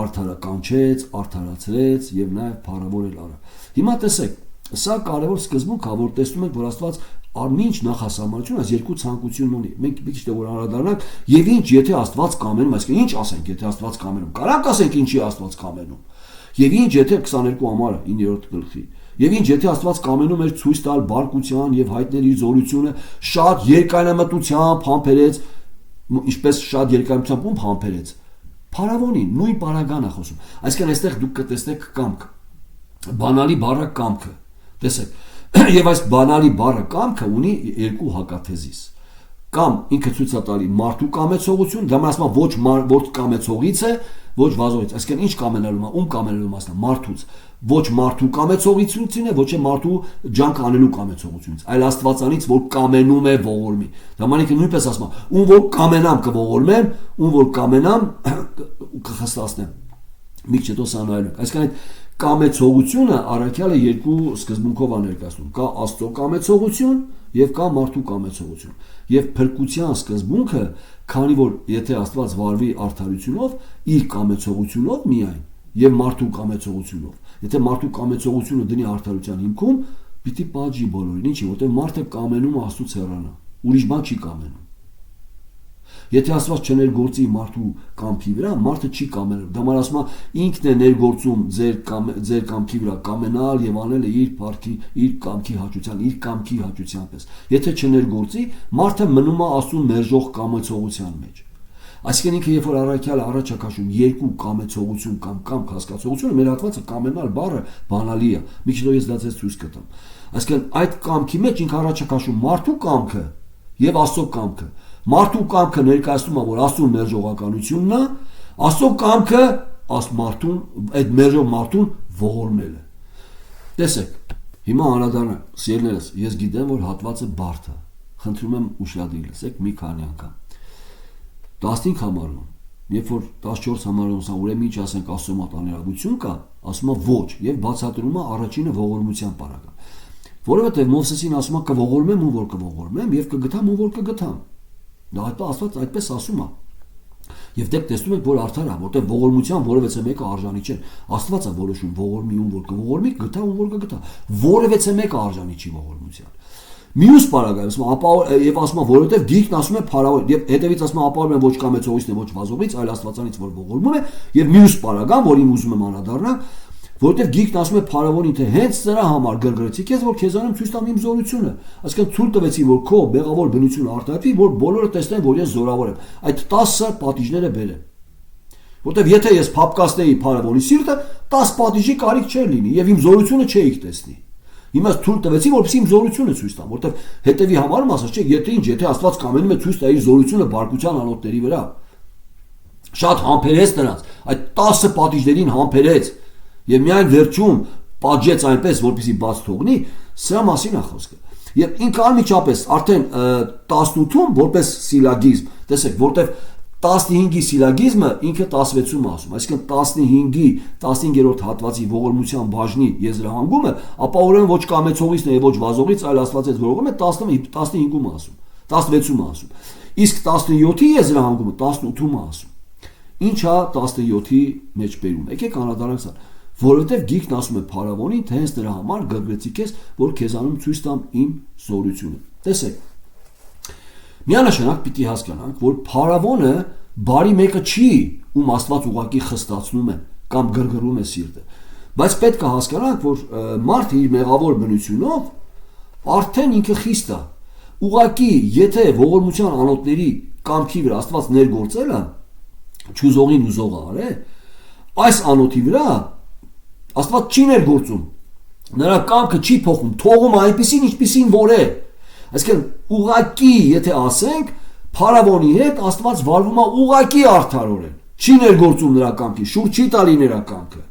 արդարականչեց, արդարացրեց եւ նաեւ փառավորել արա։ Հիմա տեսեք, սա կարևոր սկզբունք է, որ տեսնում ենք, որ Աստված Արմինչ նախասահմանությունը այս երկու ցանկությունն ունի։ Մենք մի քիչ որ անդրադառնանք, եւ ինչ եթե Աստված կամենում, այսինքն ինչ ասենք, եթե Աստված կամենում։ Կարանք ասենք ինչի Աստված կամենում։ Եվ ինչ եթե 22 համարը 9-րդ գլխի։ Եվ ինչ եթե Աստված կամենում էր ցույց տալ բարկության եւ հայտնել իր զորությունը, շատ երկայնամտությամբ համբերեց, ինչպես շատ երկայնամտությամբ համբերեց։ Փարավոնին նույն պարագան է խոսում։ Այսինքն այստեղ դուք կտեսնեք կամք։ Բանալի բառը կամքը։ Տեսեք, եւ այս բանալի բառը կամքը ունի երկու հակաթեզիս։ Կամ ինքը ցույց է տալի մարդու կամեցողություն, դա ասում է ոչ կամեցողից է, ոչ վազողից։ Այսինքն ինչ կամենալու է, ում կամենալու մասն է, մարդուց։ Ոչ մարդու կամեցողությունն է, ոչ է մարդու ջանք անելու կամեցողությունից, այլ Աստվածանից, որ կամենում է ողորմի։ Դա մանիքը նույնպես ասում է, ում որ կամենամ կողորմեմ, ում որ կամենամ կխստացնեմ։ Մի քիչ հետո սա նայելու ենք։ Այսինքն այդ կամեցողությունը առաքյալը երկու սկզբունքով է ներկայացնում։ Կա Աստծո կամեցողություն եւ կա մարդու կամեցողություն։ Եվ փրկության սկզբունքը, քանի որ եթե Աստված վարվի արդարությունով, իր կամեցողությունով միայն եւ մարդու կամեցողությունով, եթե մարդու կամեցողությունը դնի արդարության հիմքում, պիտի պատժի բոլորին, ինչի, որտեղ մարդը կամենում է Աստծուց հեռանա, ուրիշ բան չի կամենում։ Եթե Աստված չներգործի մարդու կամքի վրա, մարդը չի կամենում։ Դա համար ասում է ինքն է ներգործում ձեր կամքի վրա կամենալ եւ անել իր փառքի, իր կամքի հաճության, իր կամքի հաճության պես։ Եթե չներգործի, մարդը մնում է Աստծուն մերժող կամեցողության մեջ։ Այսինքն ինքը երբ որ առաքյալը առաջ է քաշում երկու կամեցողություն կամ կամք հասկացողությունը, մեր հատվածը կամենալ բառը բանալի է։ Մի քիչ ես դա ձեզ ցույց կտամ։ Այսինքն այդ կամքի մեջ ինքը առաջ է քաշում մարդու կամքը եւ Աստծո կամքը, Մարդու կամքը ներկայացնում է, որ Աստծո մերժողականությունն է, Աստծո կամքը մարդուն, այդ մերժող մարդուն ողորմելը։ Տեսեք, հիմա անդրադառնա, սիրելիներս, ես գիտեմ, որ հատվածը բարդ է։ Խնդրում եմ ուշադիր լսեք մի քանի անգամ։ 15 համարում, երբ որ 14 համարում ուրեմն ինչ ասենք Աստծո մոտ աներագություն կա, ասում է ոչ, եւ բացատրում է առաջինը ողորմության պարագան։ Որովհետեւ Մովսեսին ասում է կողորմեմ ու որ կողորմեմ եւ կգթամ ու որ կգթամ։ Դա Աստված այդպես ասում է։ Եվ դեք տեսնում եք, որ արդար է, որտեղ ողորմության որևէ մեկը արժանի չէ։ Աստված է որոշում ողորմի ում որ կողորմի, գտա ում որ կգտա։ Որևէ մեկը արժանի չի ողորմության։ Մյուս պարագայում ապա եւ ասում է, որովհետեւ գիրքն ասում է փարավոր եւ հետեւից ասում է ապարում են ոչ կամեցողից ոչ վազողից, այլ Աստվածանից որ ողորմում է եւ մյուս պարագան, որին ուզում եմ անդրադառնալ, որովհետեւ գիրքն ասում է փարավորին թե հենց նրա համար գրգռեցի քեզ որ քեզանում ցույց տամ իմ զորությունը, այսինքն ցույց տվեցի որ քո բեղավոր բնությունը արտահայտվի, որ բոլորը տեսնեն որ ես զորավոր եմ։ Այդ 10 պատիժները բերեմ։ Որտեւ եթե ես փապկացնեի փարավորի սիրտը, 10 պատիժի կարիք չէր լինի եւ իմ զորությունը չէիք տեսնի։ Հիմա ցույց տվեցի որպեսզի իմ զորությունը ցույց տամ, որտեւ հետեւի համարում ասած չէ, եթե Աստված կամենում է ցույց տա իր զորությունը բարկության անոթների վրա։ Շատ համբերեց նրանց, այդ 10 պատիժներին համբերեց եւ միայն վերջում պատժեց այնպես, որպեսզի բաց թողնի, սրա մասին է խոսքը։ Եվ ինքը անմիջապես արդեն 18-ում որպես սիլագիզմ, տեսեք, որտեվ 15-ի սիլագիզմը ինքը 16-ում ասում, այսինքն 15-րդ հատվածի ողորմության բաժնի եզրահանգումը, ապա ուրեմն ոչ կամեցողից եւ ոչ վազողից, այլ Աստվածից ողորմում է 15-ում ասում, 16-ում ասում։ Իսկ 17-ի եզրահանգումը 18-ում ասում։ Ինչ է 17-ի մեջ բերում։ Եկեք անդրադառնանք սա, որովհետեւ գիրքն ասում է փարավոնին, թե հենց նրա համար գրգռեցի քեզ, որ քեզանում ցույց տամ իմ զորությունը։ Տեսեք, միանշանակ պիտի հասկանանք, որ փարավոնը բարի մեկը չի, ում Աստված ուղակի խստացնում է կամ գրգռում է սիրտը, բայց պետք է հասկանանք, որ մարդը իր մեղավոր բնությունով արդեն ինքը խիստ է։ Ուղակի, եթե ողորմության անոթների կամքի վրա Աստված ներգործել է, չուզողին ուզող արե, այս անոթի վրա Աստված չի ներգործում, նրա կամքը չի փոխում, թողում այնպիսին, ինչպիսին որ է։ Այսինքն ուղակի, եթե ասենք, փարավոնի հետ Աստված վարվում է ուղակի արդարորեն, չի ներգործում նրա կամքի, շուրջ չի տալի նրա կամքը,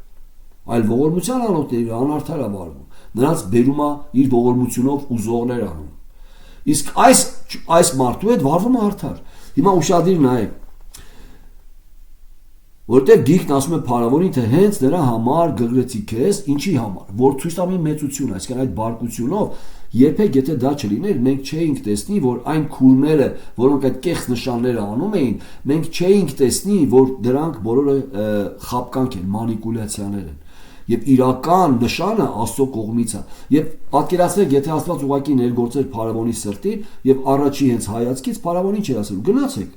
այլ ողորմության անոթների անարդար է վարվում, նրանց բերում է իր ողորմությունով ուզողներ անում։ Իսկ այս մարդու հետ վարվում է արդար։ Հիմա ուշադիր նայեք, որտեղ գիրքն ասում է փարավոնին, թե հենց նրա համար գրգռեցի քեզ, ինչի համար, որ ցույց տամ իմ մեծությունը, այսինքն այդ բարկությունով, երբեք եթե դա չլիներ, մենք չէինք տեսնի, որ այն քուրմերը, որոնք այդ կեղծ նշանները անում էին, մենք չէինք տեսնի, որ դրանք բոլորը խապկանք են, մանիպուլյացիաներ են։ Եվ իրական նշանը Աստծո կողմից է։ Եվ պատկերացրեք, եթե Աստված ուղակի ներգործեր փարավոնի սրտին եւ առաջի հենց հայացքից փարավոնին չէր ասել գնացեք,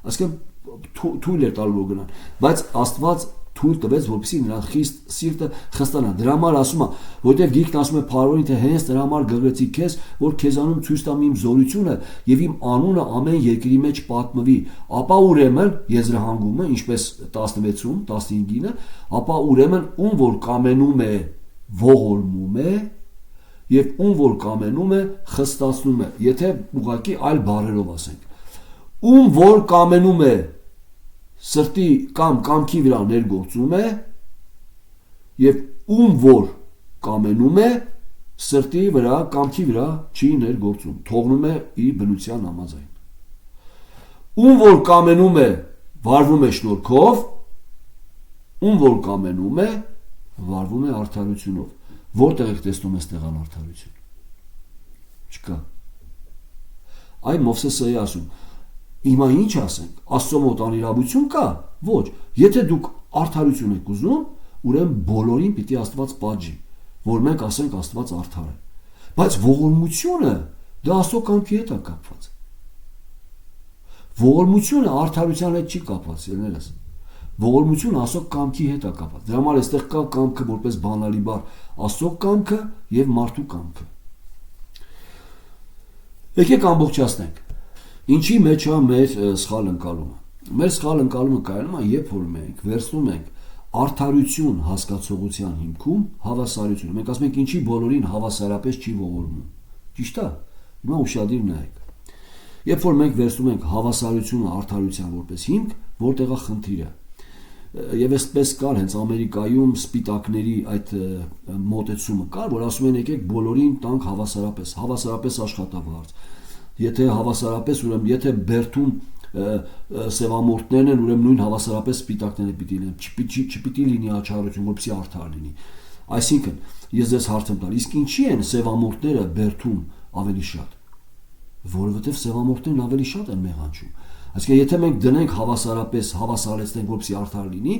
այսինքն թույլ էր տալու որ գնան, բայց Աստված թույլ տվեց, որպեսզի նրա խիստ սիրտը խստանա։ Դրա համար ասում է, որտեղ գիրքն ասում է փարավոնին, թե հենց նրա համար գրգռեցի քեզ, որ քեզանում ցույց տամ իմ զորությունը եւ իմ անունը ամեն երկրի մեջ պատմվի, ապա ուրեմն եզրահանգումը, ինչպես 16-ում, 15-ին, ապա ուրեմն ում որ կամենում է, ողորմում է եւ ում որ կամենում է, խստացնում է։ Եթե ուղղակի այլ բառերով ասենք, ում որ կամենում է սրտի կամ կամքի վրա ներգործում է եւ ում որ կամենում է սրտի վրա կամքի վրա չի ներգործում, թողնում է իր բնության համաձայն։ Ում որ կամենում է վարվում է շնորհքով, ում որ կամենում է վարվում է արդարությունով։ Որտեղ եք տեսնում այստեղ անարդարություն։ Չկա։ Այ Մովսեսը է ասում, հիմա ինչ ասենք, Աստծո մոտ անիրավություն կա, ոչ, եթե դուք արդարություն եք ուզում, ուրեմն բոլորին պիտի Աստված պատժի, որ մենք ասենք Աստված արդար է, բայց ողորմությունը դա Աստծո կամքի հետ է կապված, ողորմությունը արդարության հետ չի կապված, ելներս, ողորմությունը Աստծո կամքի հետ է կապված, դրա համար այստեղ կա կամքը որպես բանալի բառ, Աստծո կամքը եւ մարդու կամքը։ Եկեք ամբողջացնենք։ Ինչի մեջ է մեր սխալ ընկալումը։ Մեր սխալ ընկալումը կայանում է, երբ որ մենք վերցնում ենք արդարություն հասկացողության հիմքում հավասարությունը։ Մենք ասում ենք ինչի բոլորին հավասարապես չի ողորմում։ Ճիշտ է։ Հիմա ուշադիր նայեք։ Երբ որ մենք վերցնում ենք հավասարությունը արդարության որպես հիմք, որտեղ է խնդիրը։ Եվ այսպես կար հենց Ամերիկայում սպիտակների այդ մոտեցումը կար, որ ասում են եկեք բոլորին տանք հավասարապես աշխատավարձ։ Եթե հավասարապես, ուրեմն եթե բերդում սևամորթներն են, ուրեմն նույն հավասարապես սպիտակները պիտի լինեն, չպիտի լինի աչառություն, որպեսզի արդար լինի։ Այսինքն, ես ձեզ հարց եմ տալ, իսկ ինչի են սևամորթները բերդում ավելի շատ։ Որովհետև սևամորթներն ավելի շատ են մեղանչում։ Այսինքն, եթե մենք դնենք հավասարապես, հավասարեցնենք, որպեսզի արդար լինի,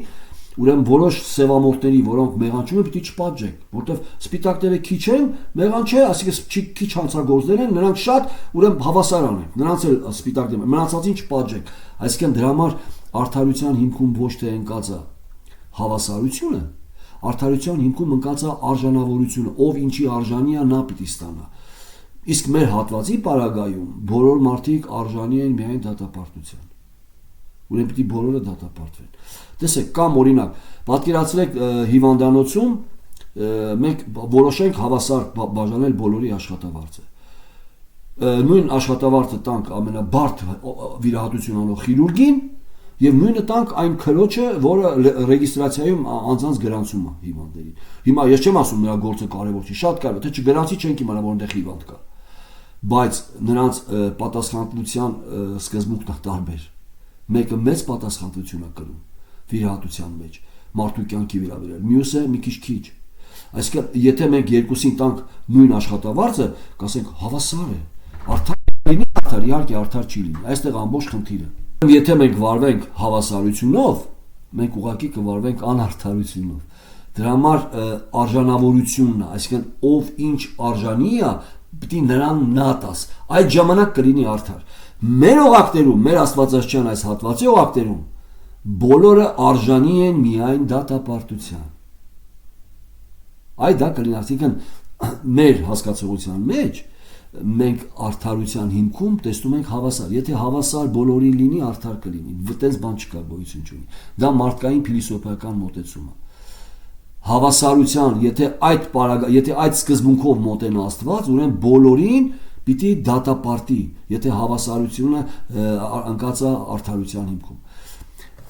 ուրեմն որոշ սևամորթների, որոնք մեղանչում են, պիտի չպատժենք, որովհետև սպիտակները քիչ են, մեղանչ է, այսինքն քիչ հանցագործներ են, նրանք շատ, ուրեմն հավասար անենք, նրանց էլ սպիտակներ, մնացածին չպատժենք։ Այսինքն դրա համար արդարության հիմքում ոչ թե ընկած է հավասարությունը, արդարության հիմքում ընկած է արժանավորությունը, ով ինչի արժանի է, նա պիտի ստանա։ Իսկ մեր հատվածի պարագայում բոլոր մարդիկ արժանի են միայն դատապարտության։ Ուրեմն պիտի բոլորը դատապարտվեն։ Տեսեք, կամ օրինակ, պատկերացրեք հիվանդանոցում մենք որոշենք հավասար բաժանել բոլորի աշխատավարձը։ Նույն աշխատավարձը տանք ամենաբարդ վիրահատություն անող խիրուրգին եւ նույնը տանք այն քրոջը, որը ռեգիստրացիայում անձանց գրանցում է հիվանդներին։ Հիմա ես չեմ ասում նրա գործը կարևոր չի, շատ կարևոր, թե չգրանցի չենք իմանա, որ այնտեղ հիվանդ կա։ Բայց նրանց պատասխանատվության սկզբունքն է տարբեր։ Մեկը մեծ պատասխանատվություն է կրում վիրահատության մեջ, մարդու կյանքի վերաբերյալ, մյուսը մի քիչ։ Այսինքն, եթե մենք երկուսին տանք նույն աշխատավարձը, կասենք հավասար է, արդար լինի, արդար, իհարկե արդար չի լինի, այստեղ ամբողջ խնդիրը։ Եթե մենք վարվենք հավասարությունով, մենք ուղղակի կվարվենք անարդարությունով։ Դրա համար արժանավորությունն է, այսինքն ով ինչ արժանի է, պիտի նրան նա տաս, այդ ժամանակ կլինի արդար։ Մեր օղակներում, մեր աստվածաշնչյան այս հատվածի օղակներում բոլորը արժանի են միայն դատապարտության։ Այդ դա կլինի, այսինքն մեր հասկացողության մեջ մենք արդարության հիմքում տեսնում ենք հավասար։ Եթե հավասար բոլորին լինի, արդար կլինի։ Այդպես բան չկա, գոյություն չունի։ Դա մարդկային փիլիսոփայական մոտեցում է։ Հավասարության, եթե այդ սկզբունքով մոտենա Աստված, ուրեմն բոլորին պիտի դատապարտի, եթե հավասարությունը ընկած է արդարության հիմքում։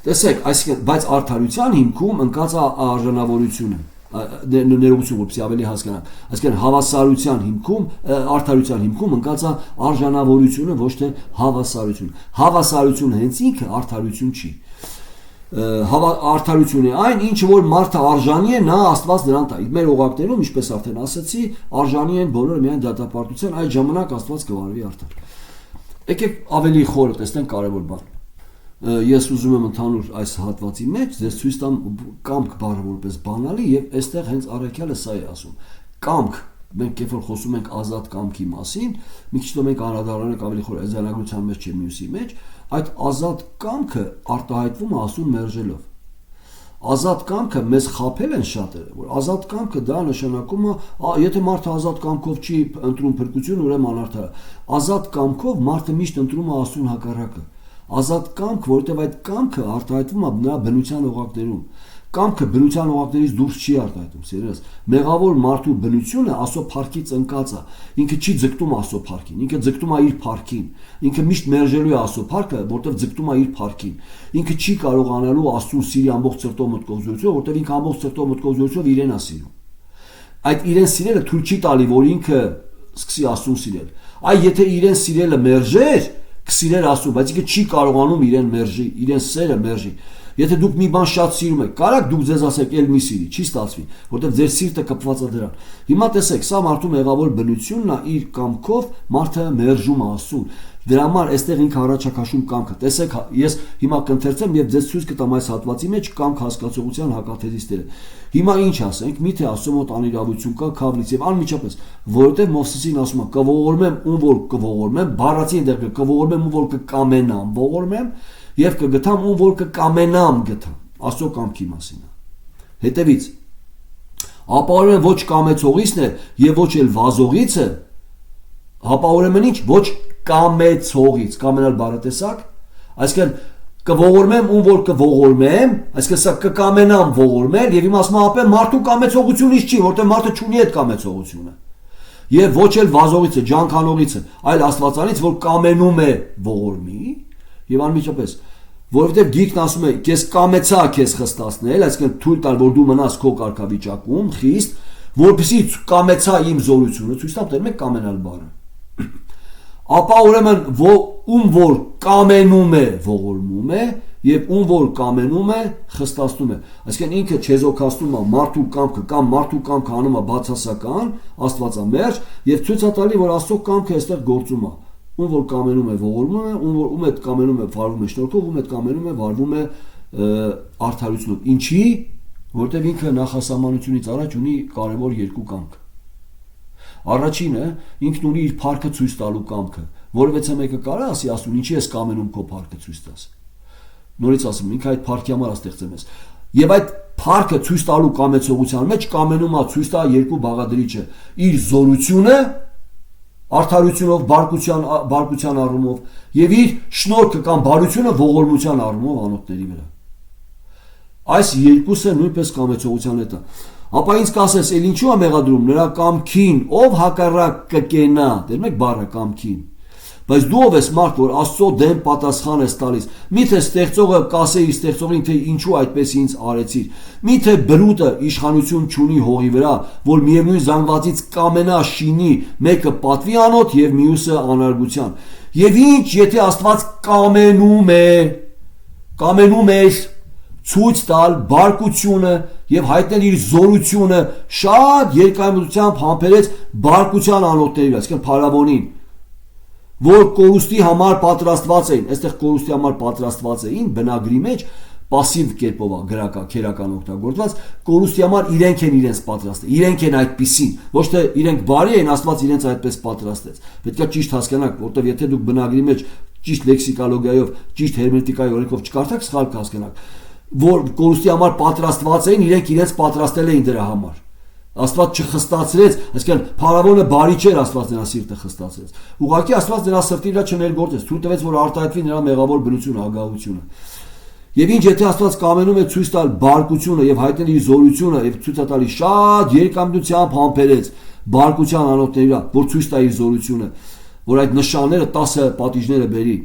Տեսեք, այսինքն, բայց արդարության հիմքում ընկած է արժանավորությունը, ներողություն, որպեսզի ավելի հասկանանք։ Այսինքն հավասարության հիմքում, արդարության հիմքում ընկած է արժանավորությունը, ոչ թե հավասարությունը։ Հավասարությունը հենց ինքը արդարություն չի։ Արդարություն է այն, ինչը որ մարդը արժանի է, նա Աստված նրան տա։ Մեր օղակներում, ինչպես արդեն ասացի, արժանի են բոլորը միայն դատապարտության, այդ ժամանակ Աստված կվարվի արդար։ Եկեք ավելի խորը տեսնենք կարևոր բան։ Ես ուզում եմ ընդհանուր այս հատվածի մեջ ձեզ ցույց տամ կամք բառը որպես բանալի եւ այստեղ հենց առաքյալը սա է ասում։ Կամք, մենք երբ որ խոսում ենք ազատ կամքի մասին, մի քիչ դու մենք անդրադառնանք ավելի խոր այզանագրության մեջ չէ մյուսի մեջ, այդ ազատ կամքը արտահայտվում է ասում մերժելով։ Ազատ կամքը մեզ խաբել են շատերը, որ ազատ կամքը դա նշանակում է, եթե մարդը ազատ կամքով չի ընտրում փրկություն, ուրեմն անարդար է։ Ազատ կամքով մարդը միշտ ընտրում է Աստծուն հակառակը։ Ազատ կամք, որովհետև այդ կամքը արտահայտվում է նրա բնության օղակներում։ Կամքը բնության օղակներից դուրս չի արտահայտվում, սիրելիս։ Մեղավոր մարդու բնությունը Աստծո փառքից ընկած է։ Ինքը չի ձգտում Աստծո փառքին, ինքը ձգտում է իր փառքին։ Ինքը միշտ մերժելու է Աստծո փառքը, որովհետև ձգտում է իր փառքին։ Ինքը չի կարողանալու Աստծուն սիրի ամբողջ սրտով մտքով զորությամբ, որովհետև ինքը ամբողջ սրտով մտքով զորությամբ իրեն է սիրում։ Այդ իրեն սիրելը թույլ չի տալի, որ ինքը սկսի Աստծուն սիրել։ Այ եթե իրեն սիրելը մերժեր, կսիրեր Աստծուն, բայց ինքը չի կարողանում իրեն մերժի, իրեն սերը մերժի։ Եթե դուք մի բան շատ սիրում եք, կարաք դուք ձեզ ասեք, «Էլ մի սիրի», չի ստացվի, որտեղ ձեր սիրտը կապված է դրան։ Հիմա տեսեք, սա մարդու մեղավոր բնությունն է, իր կամքով մարդը մերժում է Աստծուն։ Դրա համար այստեղ ինքը առաջակաշում կամքը։ Տեսեք, ես հիմա կընթերցեմ եւ ձեզ ցույց կտամ այս հատվածի մեջ կամք հասկացողության հակաթեզիստերը։ Հիմա ինչ ասենք, միթե Աստծո մոտ անիրավություն կա, քավլից եւ անմիջապես, որովհետեւ Մովսեսին ասում է, կողորմեմ ում որ կողորմեմ, բառացի այնտեղ կողորմեմ ում որ կկամենամ, ողորմեմ եւ կգտամ ում որ կկամենամ գտամ։ Աստծո կամքի մասին է։ Հետևից ապա ուրեմն ոչ կամեցողիցն է եւ ոչ էլ վազողիցը, ապա ուրեմն ինչ, ոչ կամեցողից, կամենալ բառը տեսակ, այսինքն կողորմեմ ում որ կողորմեմ, այսինքն սա կկամենամ ողորմել եւ իմ ասում ապա մարդու կամեցողությունից չի, որտեղ մարդը չունի այդ կամեցողությունը։ եւ ոչ էլ վազողիցը, ջանքանողիցը, այլ Աստվածանից, որ կամենում է ողորմի եւ անմիջապես, որովհետեւ գիրքն ասում է, քեզ կամեցա քեզ խստացնել, այսինքն թույլ տալ, որ դու մնաս քո կարգավիճակում, խիստ, որպեսզի կամեցա իմ զորությունը, ցույց տամ դեռ մեկ կամենալ բառը։ Ապա ուրեմն ում որ կամենում է ողորմում է եւ ում որ կամենում է խստացնում է, այսինքն ինքը չեզոքացնում է մարդու կամքը կամ մարդու կամքը անում է բացասական, աստվածամերժ եւ ցույց է տալի, որ Աստծո կամքը այստեղ գործում է, ում որ կամենում է ողորմում է, ում այդ կամենում է վարվում է շնորհքով, ում այդ կամենում է վարվում է արդարությունով, ինչի, որտեղ ինքը նախասահմանությունից առաջ ունի կարևոր երկու կամք։ Առաջինը ինքն ունի իր փառքը ցույց տալու կամքը, որովհետեւ մեկը կարա ասի Աստուն, ինչի ես կամենում քո փառքը ցույց տաս։ Նորից ասում, ինքը այդ փառքի համար ստեղծեմ ես։ Եվ այդ փառքը ցույց տալու կամեցողության մեջ կամենում է ցույց տա երկու բաղադրիչը՝ իր զորությունը, արդարությունով, բարկության առումով եւ իր շնորհքը կամ բարությունը ողորմության առումով անոթների վրա։ Այս երկուսը նույնպես կամեցողության հետ է։ Ապա ինձ կասես, էլ ինչու է մեղադրում նրա կամքին, ով հակառակ կկենա, դեռ մեկ բառը կամքին։ Բայց դու ով ես մարդ, որ Աստծո դեմ պատասխան ես տալիս։ Միթե ստեղծողը կասե իր ստեղծողին, թե ինչու այդպես ինձ արեցիր։ Միթե բրուտը իշխանություն չունի հողի վրա, որ միևնույն զանգվածից կամենա շինի, մեկը պատվի անոթ եւ մյուսը անարգության։ Եվ ինչ, եթե Աստված կամենում է ցույց տալ բարկությունը եւ հայտնել իր զորությունը, շատ երկարամտությամբ համբերեց բարկության անոթների, այսինքն փարավոնին, որ կորուստի համար պատրաստված էին, այստեղ կորուստի համար պատրաստված էին բնագրի մեջ пассив կերպով է քերական օգտագործված, կորուստի համար իրենք են իրենց պատրաստել, իրենք են այդպիսին, ոչ թե իրենք բարի են, Աստված իրենց այդպես պատրաստեց։ Պետք է ճիշտ հասկանաք, որտեղ եթե դուք բնագրի մեջ ճիշտ լեքսիկոլոգիայով, ճիշտ հերմետիկայի օրենքով չկարդաք, սխալ կհասկանաք, որ կորուստի համար պատրաստված էին, իրենք իրենց պատրաստել էին դրա համար։ Աստված չխստացրեց, այսինքն փարավոնը բարի չէր, Աստված նրա սիրտը խստացրեց։ Ուղղակի Աստված նրա սրտի վրա չներգործեց, թույլ տվեց, որ արտահայտվի նրա մեղավոր բնությունը, ագահությունը։ Եվ ինչ եթե Աստված կամենում է ցույց տալ բարկությունը եւ հայտնել իր զորությունը եւ ցույց տալի շատ երկամտությամբ համբերեց բարկության անոթների վրա, որ ցույց տա իր զորությունը, որ այդ նշանները 10 պատիժները բերի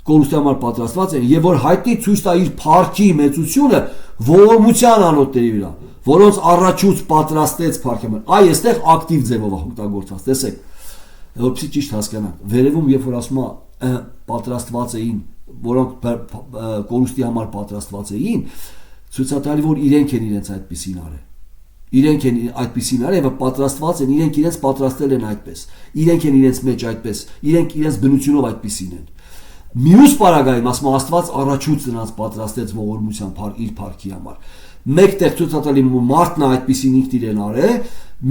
կորուստի համար պատրաստված են եւ որ հայտնի ցույց տա իր փառքի մեծությունը ողորմության անոթների վրա, որոնց առաջուց պատրաստեց փառքի համար։ Այ այստեղ ակտիվ ձևով օգտագործված, տեսեք, որովհետեւ ճիշտ հասկանանք, վերևում երբ որ ասում է պատրաստված էին, որոնք կորուստի համար պատրաստված էին, ցույց է տալի, որ իրենք են իրենց այդպեսին արել։ Իրենք են այդպեսին արել եւ պատրաստված են, իրենք իրենց պատրաստել են այդպես։ Իրենք են իրենց մեջ այդպես, իրենք իրենց բնությունով այդպեսին են։ Մյուս պարագայում ասում Աստված առաջուց նրանց պատրաստեց ողորմության իր փառքի համար։ Մեկ տեղ ցույց տալի մարդն այդպեսին ինքն իրեն արել,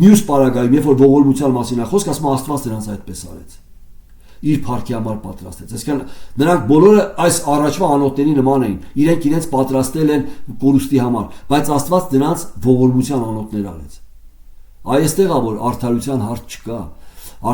մյուս պարագայում երբ որ ողորմության մասին է խոսք, ասում Աստված նրանց այդպես արեց։ Իր փառքի համար պատրաստեց։ Այսինքն նրանք բոլորը այս առաջվա անոթների նման էին։ Իրենք իրենց պատրաստել են կորուստի համար, բայց Աստված նրանց ողորմության անոթներ արեց։ Այստեղ է որ արդարության հարց չկա։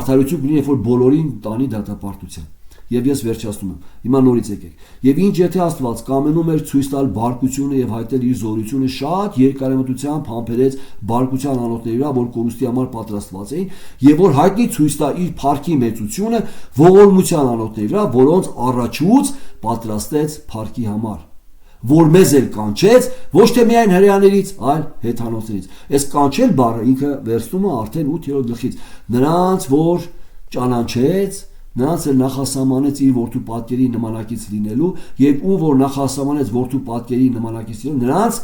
Արդարություն ունի, երբ որ բոլորին տանի դատապարտության։ Եվ ես վերջացնում եմ։ Հիմա նորից եկեք։ Եվ ինչ եթե Աստված կամենում էր ցույց տալ բարկությունը եւ հայտնել իր զորությունը, շատ երկարամտությամբ համբերեց բարկության անոթների վրա, որ կորուստի համար պատրաստված էին, եւ որ հայտնի ցույց տա իր փառքի մեծությունը ողորմության անոթների վրա, որոնց առաջուց պատրաստեց փառքի համար, որ մեզ էլ կանչեց ոչ թե միայն հրեաներից, այլ հեթանոսներից։ Այս կանչել բառը ինքը վերցնում է արդեն 8-րդ գլխից, նրանց որ ճանաչեց, նրանց էլ նախասահմանեց իր որդու պատկերի նմանակից լինելու եւ ում որ նախասահմանեց որդու պատկերի նմանակից լինելու նրանց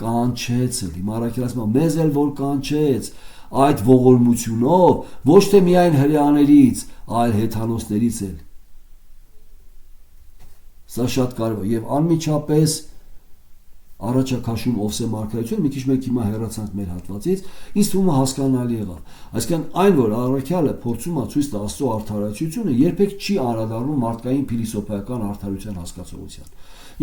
կանչեց էլ հիմա առաքելացმა մեզ էլ որ կանչեց այդ ողորմությունով ոչ թե միայն հրեաներից այլ հեթանոսներից էլ սա շատ կարևոր է եւ անմիջապես առաջա քաշում Օվսե մարգարեություն մի քիչ մենք հիմա հեռացանք մեր հատվածից ինձ թվում է հասկանալի եղավ այսինքն այն որ առաքյալը փորձում է ցույց տա Աստծո արդարացիությունը երբեք չի անդրադառնում մարդկային փիլիսոփայական արդարության հասկացողության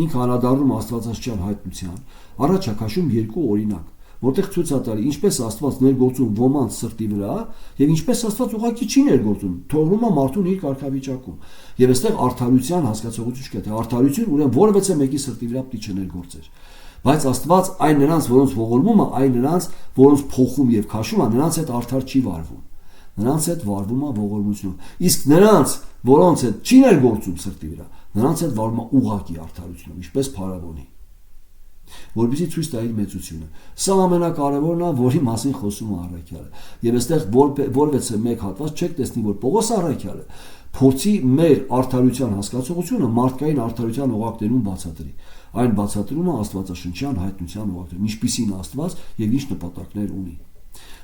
ինքը անդրադառնում աստվածաշրջան հայտնության առաջա քաշում երկու օրինակ որտեղ ցույց է տալի ինչպես Աստված ներգործում ոմանց սրտի վրա եւ ինչպես Աստված ուղղակի չի ներգործում թողնում է մարդուն իր կարգավիճակում եւ այստեղ արդարության հասկացողություն չկա թե արդարություն ուրեմն որևէ մեկի սրտի վրա պիտի չներգործեր Բայց Աստված այն նրանց, որոնց ողորմում է, այն նրանց, որոնց փոխում եւ քաշում է, նրանց հետ արդար չի վարվում։ Նրանց հետ վարվում է ողորմություն։ Իսկ նրանց, որոնց հետ չի ներգործում սրտի վրա, նրանց հետ վարվում է ուղղակի արդարությունով, ինչպես Փարավոնի, որպեսզի ցույց տա իր մեծությունը։ Սա ամենակարևորն է, որի մասին խոսում է առաքյալը։ Եվ այստեղ որևէ մեկ հատված չեք տեսնի, որ Պողոս առաքյալը փորձի մեր արդարության հասկացողությունը մարդկային արդարության օղակներում բացատրի։ Այն բացատրում է աստվածաշնչյան հայտնության օղակներում, ինչպիսին Աստված եւ ինչ նպատակներ ունի։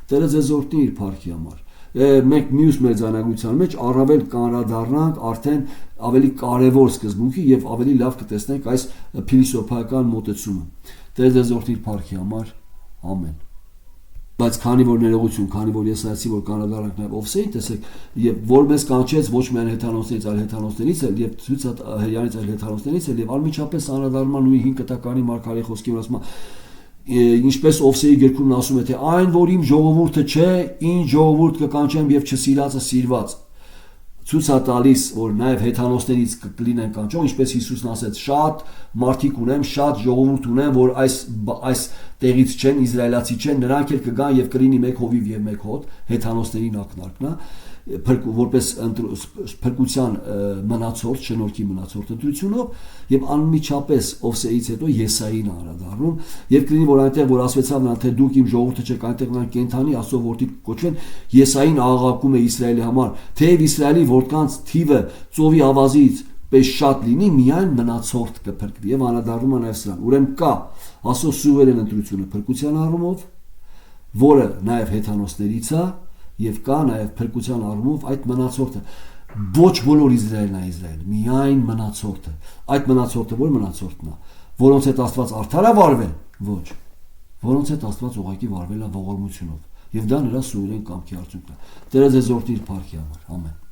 Տերը ձեզ օրհնի իր փառքի համար։ Մենք մյուս մեր ձայնագրության մեջ առավել կանրադառնանք արդեն ավելի կարևոր սկզբունքի եւ ավելի լավ կտեսնենք այս փիլիսոփայական մոտեցումը։ Տերը ձեզ օրհնի իր փառքի համար։ Ամեն։ Բայց քանի որ ներողություն, քանի որ ես ասացի, որ կանրադառնանք նաեւ Օվսեին, տեսեք, եւ որ մեզ կանչեց ոչ միայն հեթանոսներից, այլ հեթանոսներից էլ եւ ցույց հերյանից այլ հեթանոսներից էլ եւ անմիջապես անդրադառնալ նույն 5 կտականի մարգարեի խոսքի վրա, ասում ինչպես Օվսեի գրքում ասում է, թե այն, որ իմ ժողովուրդը չէ, ինչ ժողովուրդ կկանչեմ եւ չսիրածը սիրված։ Ցույց է տալիս, որ նաեւ հեթանոսներից կլինեն կանչող, ինչպես Հիսուսն ասեց, շատ մարդիկ ունեմ, շատ ժողովուրդ ունեմ, որ այս տեղից չեն, իսրայելացի չեն, նրանք էլ կգան եւ կլինի մեկ հովիվ եւ մեկ հոտ, հեթանոսների ակնարկն է, որպես փրկության մնացորդ, շնորհքի մնացորդ ընտրությունով եւ անմիջապես Օվսեից հետո Եսային անդրադառնում եւ կլինի որ այնտեղ որ ասվեցավ նա թե դուք իմ ժողովուրդը չեք, այնտեղ նրանք կենթանի Աստծո որդի կոչվեն, Եսային աղաղակում է Իսրայելի համար, թեև Իսրայելի որդկանց թիվը ծովի ավազից պես շատ լինի, միայն մնացորդ կփրկվի եւ անդրադառնում է նաեւ սրան։ Ուրեմն կա Աստծո սուվերեն ընտրությունը փրկության առումով, որը նաեւ հեթանոսներից է եւ կա նաեւ փրկության առումով այդ մնացորդը ոչ բոլոր Իսրայելն է Իսրայել, միայն մնացորդը։ Այդ մնացորդը որ մնացորդն է, որոնց հետ Աստված արդար է վարվել, ոչ, որոնց հետ Աստված ուղղակի վարվել է ողորմությունով եւ դա նրա սուվերեն կամքի արդյունքն է։ Տերը ձեզ օրհնի իր փառքի համար։ Ամեն։